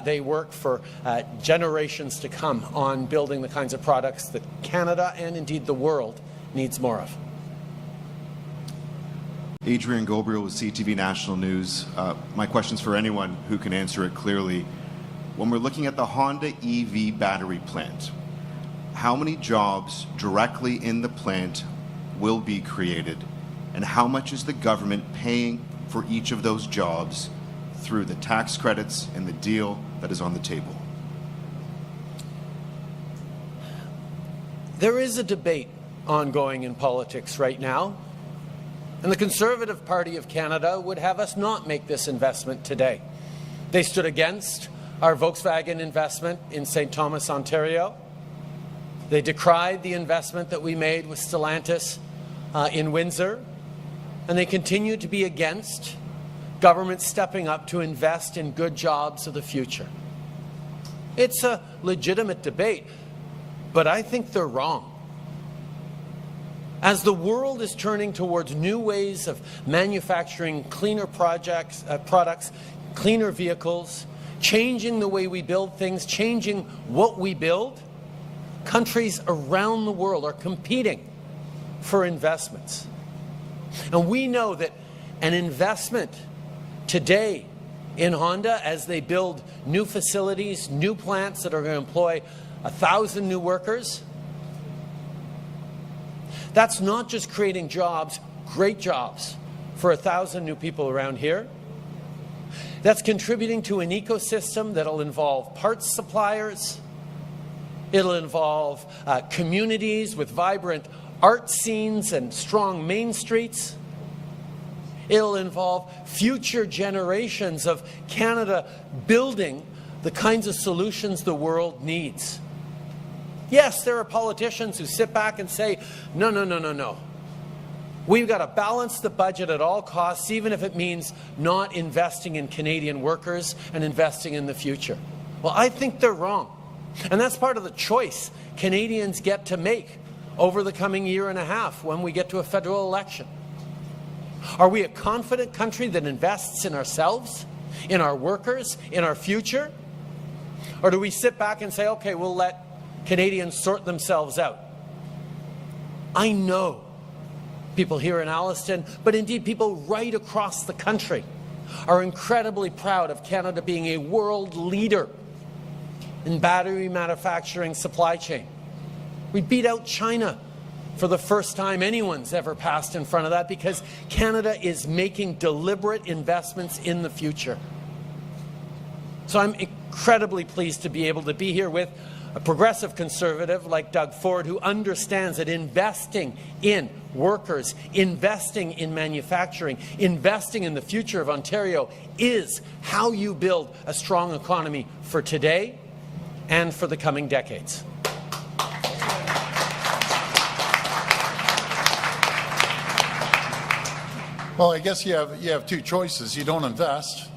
they work for generations to come on building the kinds of products that Canada and indeed the world needs more of. Adrian Gobriel with CTV National News. My question's for anyone who can answer it clearly. When we're looking at the Honda EV battery plant, how many jobs directly in the plant will be created, and how much is the government paying for each of those jobs through the tax credits and the deal that is on the table? There is a debate ongoing in politics right now, and the Conservative Party of Canada would have us not make this investment today. They stood against our Volkswagen investment in St. Thomas, Ontario. They decried the investment that we made with Stellantis in Windsor, and they continue to be against government stepping up to invest in good jobs of the future. It's a legitimate debate, but I think they're wrong. As the world is turning towards new ways of manufacturing cleaner products, cleaner vehicles, changing the way we build things, changing what we build, countries around the world are competing for investments. And we know that an investment today in Honda as they build new facilities, new plants that are going to employ 1,000 new workers, that's not just creating jobs, great jobs for 1,000 new people around here. That's contributing to an ecosystem that'll involve parts suppliers. It'll involve communities with vibrant art scenes and strong main streets. It'll involve future generations of Canada building the kinds of solutions the world needs. Yes, there are politicians who sit back and say, no, no, no, no, no. We've got to balance the budget at all costs, even if it means not investing in Canadian workers and investing in the future. Well, I think they're wrong. And that's part of the choice Canadians get to make over the coming year and a half when we get to a federal election. Are we a confident country that invests in ourselves, in our workers, in our future? Or do we sit back and say, okay, we'll let Canadians sort themselves out? I know people here in Alliston, but indeed people right across the country, are incredibly proud of Canada being a world leader in battery manufacturing supply chain. We beat out China for the first time anyone's ever passed in front of that, because Canada is making deliberate investments in the future. So I'm incredibly pleased to be able to be here with a progressive conservative like Doug Ford, who understands that investing in workers, investing in manufacturing, investing in the future of Ontario is how you build a strong economy for today and for the coming decades. Well, I guess you have two choices. You don't invest,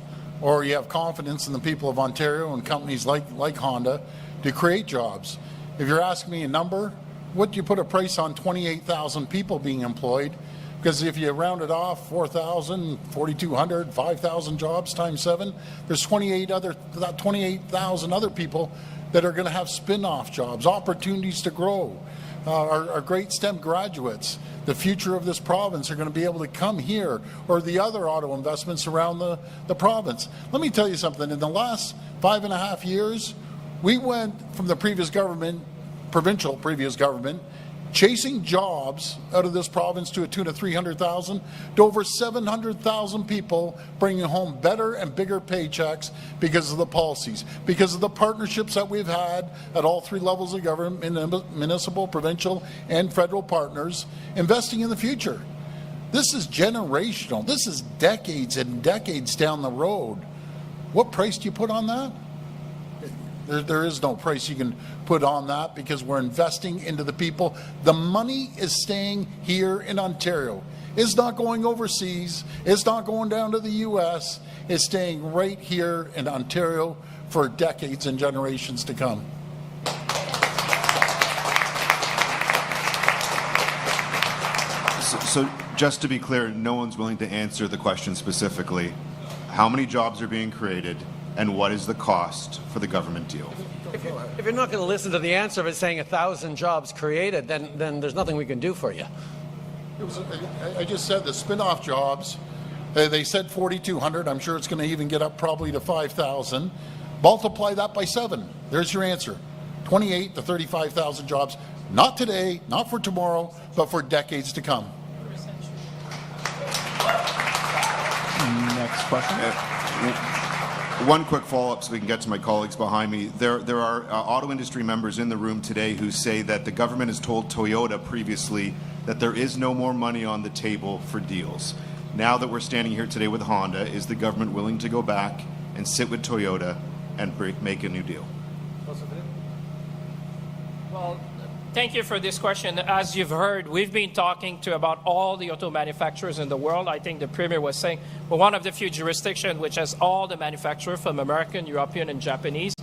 or you have confidence in the people of Ontario and companies like Honda to create jobs. If you're asking me a number, what do you put a price on 28,000 people being employed? Because if you round it off, 4,000, 4,200, 5,000 jobs times 7, there's 28,000 other people that are going to have spin-off jobs, opportunities to grow. Our great STEM graduates, the future of this province, are going to be able to come here, or the other auto investments around the province. Let me tell you something. In the last 5.5 years, we went from the previous government, provincial previous government, chasing jobs out of this province to a tune of 300,000 to over 700,000 people bringing home better and bigger paychecks because of the policies, because of the partnerships that we've had at all three levels of government, municipal, provincial, and federal partners, investing in the future. This is generational. This is decades and decades down the road. What price do you put on that? There is no price you can put on that, because we're investing into the people. The money is staying here in Ontario. It's not going overseas. It's not going down to the U.S. It's staying right here in Ontario for decades and generations to come. So just to be clear, no one's willing to answer the question specifically. How many jobs are being created? And what is the cost for the government deal? If you're not going to listen to the answer of it saying 1,000 jobs created, then there's nothing we can do for you. I just said the spin-off jobs, they said 4,200. I'm sure it's going to even get up probably to 5,000. Multiply that by 7. There's your answer. 28 to 35,000 jobs. Not today, not for tomorrow, but for decades to come. Next question. One quick follow-up so we can get to my colleagues behind me. There are auto industry members in the room today who say that the government has told Toyota previously that there is no more money on the table for deals. Now that we're standing here today with Honda, is the government willing to go back and sit with Toyota and make a new deal? Well, thank you for this question. As you've heard, we've been talking to about all the auto manufacturers in the world. I think the Premier was saying we're one of the few jurisdictions which has all the manufacturers from American, European, and Japanese.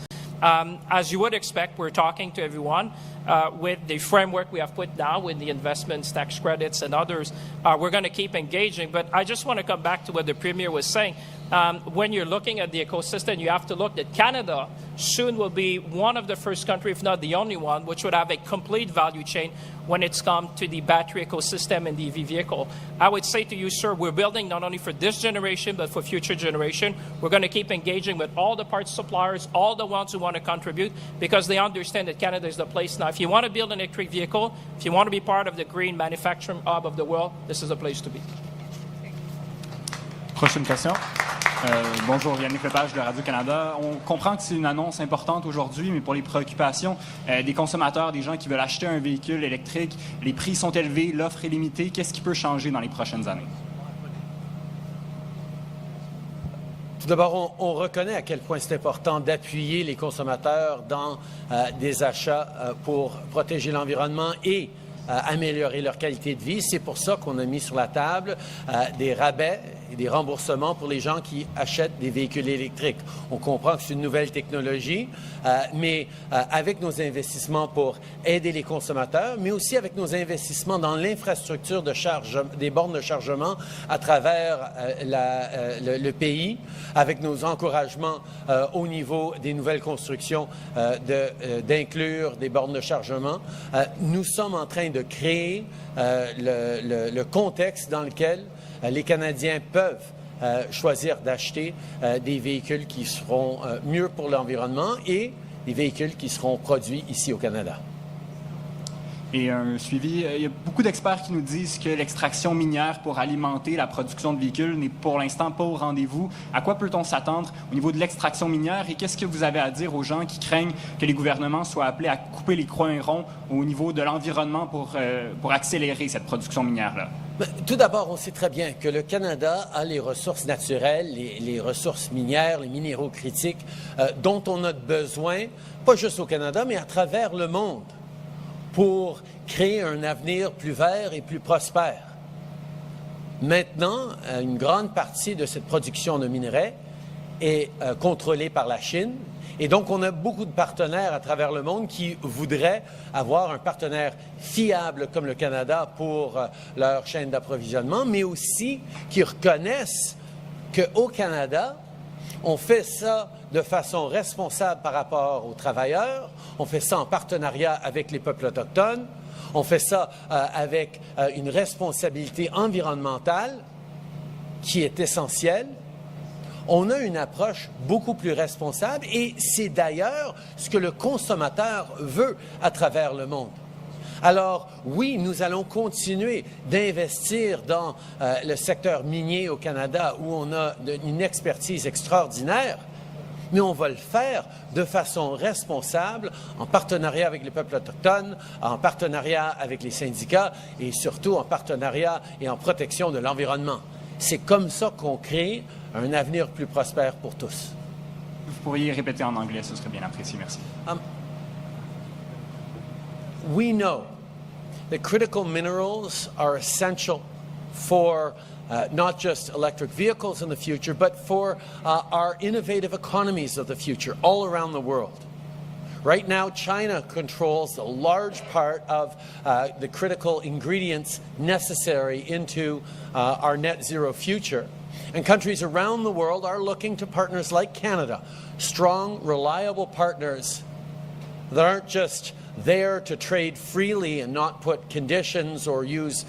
As you would expect, we're talking to everyone. With the framework we have put now with the investments, tax credits, and others, we're going to keep engaging. But I just want to come back to what the Premier was saying. When you're looking at the ecosystem, you have to look that Canada soon will be one of the first countries, if not the only one, which would have a complete value chain when it's come to the battery ecosystem and the EV vehicle. I would say to you, sir, we're building not only for this generation, but for future generation. We're going to keep engaging with all the parts suppliers, all the ones who want to contribute, because they understand that Canada is the place now. If you want to build an electric vehicle, if you want to be part of the green manufacturing hub of the world, this is the place to be. Prochaine question. Bonjour, Yannick Lepage de Radio-Canada. On comprend que c'est une annonce importante aujourd'hui, mais pour les préoccupations des consommateurs, des gens qui veulent acheter un véhicule électrique, les prix sont élevés, l'offre est limitée. Qu'est-ce qui peut changer dans les prochaines années? Tout d'abord, on reconnaît à quel point c'est important d'appuyer les consommateurs dans des achats pour protéger l'environnement et améliorer leur qualité de vie. C'est pour ça qu'on a mis sur la table des rabais et des remboursements pour les gens qui achètent des véhicules électriques. On comprend que c'est une nouvelle technologie, mais avec nos investissements pour aider les consommateurs, mais aussi avec nos investissements dans l'infrastructure de charge, des bornes de chargement à travers le pays, avec nos encouragements au niveau des nouvelles constructions d'inclure des bornes de chargement, nous sommes en train de créer le contexte dans lequel les Canadiens peuvent choisir d'acheter des véhicules qui seront mieux pour l'environnement et des véhicules qui seront produits ici au Canada. Et un suivi, il y a beaucoup d'experts qui nous disent que l'extraction minière pour alimenter la production de véhicules n'est pour l'instant pas au rendez-vous. À quoi peut-on s'attendre au niveau de l'extraction minière et qu'est-ce que vous avez à dire aux gens qui craignent que les gouvernements soient appelés à couper les coins ronds au niveau de l'environnement pour accélérer cette production minière-là? Tout d'abord, on sait très bien que le Canada a les ressources naturelles, les ressources minières, les minéraux critiques dont on a besoin, pas juste au Canada, mais à travers le monde, pour créer un avenir plus vert et plus prospère. Maintenant, une grande partie de cette production de minerais est contrôlée par la Chine. Et donc, on a beaucoup de partenaires à travers le monde qui voudraient avoir un partenaire fiable comme le Canada pour leur chaîne d'approvisionnement, mais aussi qui reconnaissent qu'au Canada, on fait ça de façon responsable par rapport aux travailleurs, on fait ça en partenariat avec les peuples autochtones, on fait ça avec une responsabilité environnementale qui est essentielle. On a une approche beaucoup plus responsable et c'est d'ailleurs ce que le consommateur veut à travers le monde. Alors, oui, nous allons continuer d'investir dans le secteur minier au Canada où on a une expertise extraordinaire, mais on va le faire de façon responsable, en partenariat avec les peuples autochtones, en partenariat avec les syndicats et surtout en partenariat et en protection de l'environnement. C'est comme ça qu'on crée un avenir plus prospère pour tous. Vous pourriez répéter en anglais, ce serait bien apprécié, merci. We know that critical minerals are essential for not just electric vehicles in the future, but for our innovative economies of the future all around the world. Right now, China controls a large part of the critical ingredients necessary into our net zero future. And countries around the world are looking to partners like Canada, strong, reliable partners that aren't just there to trade freely and not put conditions or use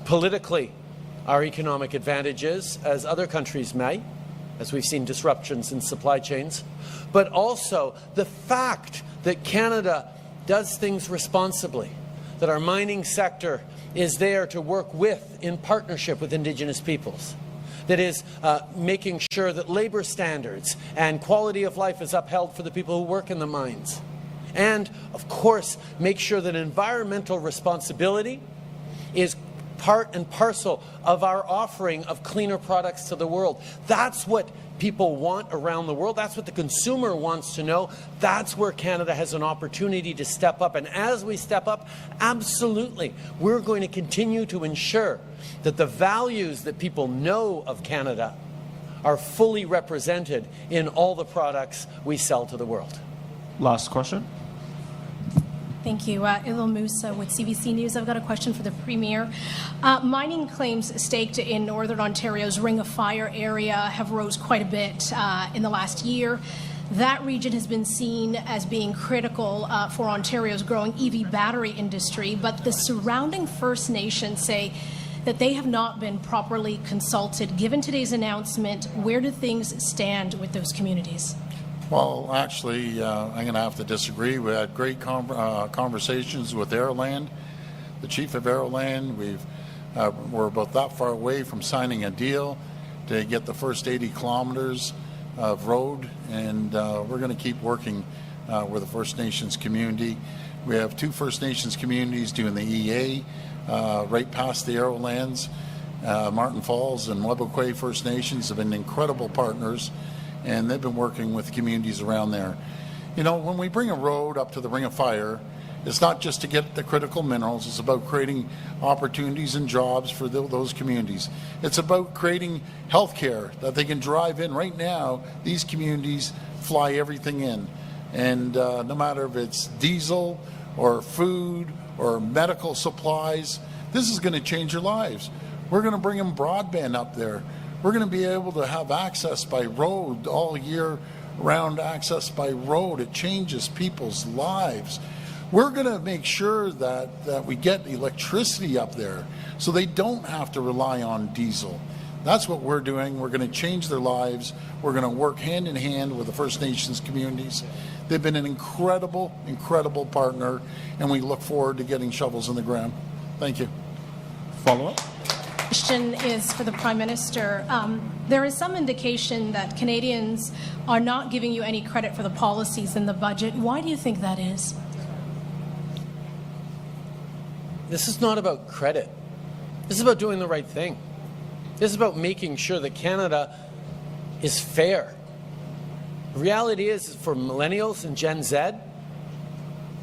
politically our economic advantages as other countries may, as we've seen disruptions in supply chains, but also the fact that Canada does things responsibly, that our mining sector is there to work with, in partnership with Indigenous peoples, that is making sure that labor standards and quality of life is upheld for the people who work in the mines. And, of course, make sure that environmental responsibility is part and parcel of our offering of cleaner products to the world. That's what people want around the world. That's what the consumer wants to know. That's where Canada has an opportunity to step up. And as we step up, absolutely, we're going to continue to ensure that the values that people know of Canada are fully represented in all the products we sell to the world. Last question. Thank you. Ilil Musa with CBC News. I've got a question for the Premier. Mining claims staked in Northern Ontario's Ring of Fire area have rose quite a bit in the last year. That region has been seen as being critical for Ontario's growing EV battery industry, but the surrounding First Nations say that they have not been properly consulted. Given today's announcement, where do things stand with those communities? Well, actually, I'm going to have to disagree. We had great conversations with Aeroland, the chief of Aeroland. We're about that far away from signing a deal to get the first 80 kilometers of road, and we're going to keep working with the First Nations community. We have two First Nations communities doing the EA right past the Aerolands. Martin Falls and Webbequay First Nations have been incredible partners, and they've been working with communities around there. You know, when we bring a road up to the Ring of Fire, it's not just to get the critical minerals, it's about creating opportunities and jobs for those communities. It's about creating healthcare that they can drive in. Right now, these communities fly everything in. And no matter if it's diesel or food or medical supplies, this is going to change your lives. We're going to bring them broadband up there. We're going to be able to have access by road all year round, access by road. It changes people's lives. We're going to make sure that we get electricity up there so they don't have to rely on diesel. That's what we're doing. We're going to change their lives. We're going to work hand in hand with the First Nations communities. They've been an incredible, incredible partner, and we look forward to getting shovels in the ground. Thank you. Follow-up? Question is for the Prime Minister. There is some indication that Canadians are not giving you any credit for the policies in the budget. Why do you think that is? This is not about credit. This is about doing the right thing. This is about making sure that Canada is fair. The reality is, for millennials and Gen Z,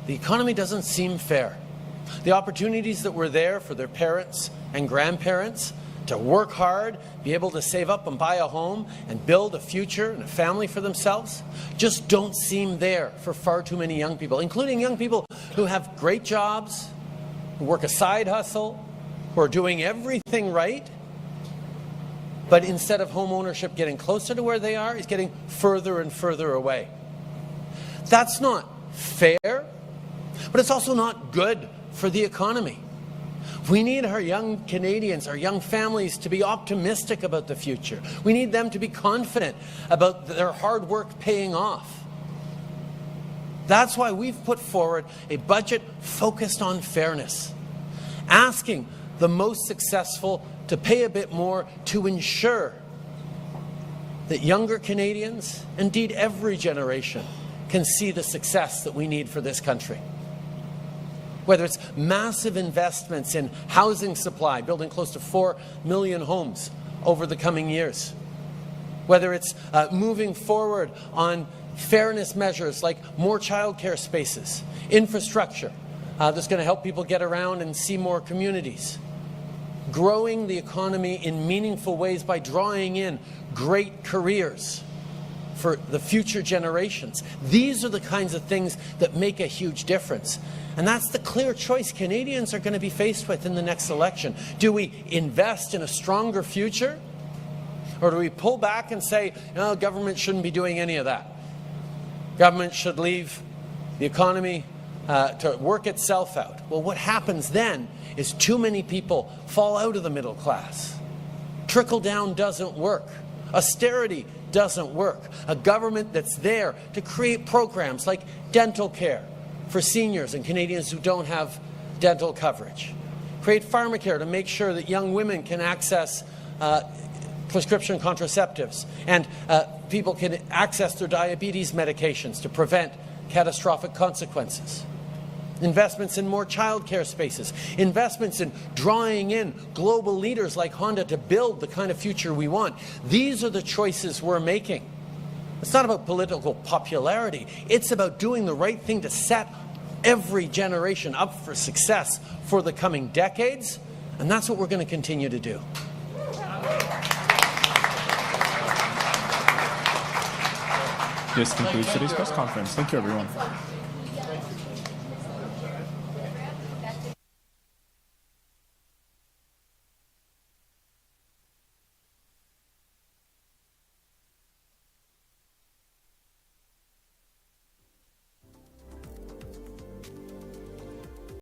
the economy doesn't seem fair. The opportunities that were there for their parents and grandparents to work hard, be able to save up and buy a home and build a future and a family for themselves just don't seem there for far too many young people, including young people who have great jobs, who work a side hustle, who are doing everything right, but instead of home ownership getting closer to where they are, it's getting further and further away. That's not fair, but it's also not good for the economy. We need our young Canadians, our young families to be optimistic about the future. We need them to be confident about their hard work paying off. That's why we've put forward a budget focused on fairness, asking the most successful to pay a bit more to ensure that younger Canadians, indeed every generation, can see the success that we need for this country. Whether it's massive investments in housing supply, building close to 4 million homes over the coming years. Whether it's moving forward on fairness measures like more childcare spaces, infrastructure that's going to help people get around and see more communities. Growing the economy in meaningful ways by drawing in great careers for the future generations. These are the kinds of things that make a huge difference. And that's the clear choice Canadians are going to be faced with in the next election. Do we invest in a stronger future? Or do we pull back and say, no, government shouldn't be doing any of that? Government should leave the economy to work itself out. Well, what happens then is too many people fall out of the middle class. Trickle down doesn't work. Austerity doesn't work. A government that's there to create programs like dental care for seniors and Canadians who don't have dental coverage. Create pharmacare to make sure that young women can access prescription contraceptives and people can access their diabetes medications to prevent catastrophic consequences. Investments in more childcare spaces. Investments in drawing in global leaders like Honda to build the kind of future we want. These are the choices we're making. It's not about political popularity. It's about doing the right thing to set every generation up for success for the coming decades. And that's what we're going to continue to do. This concludes today's press conference. Thank you, everyone.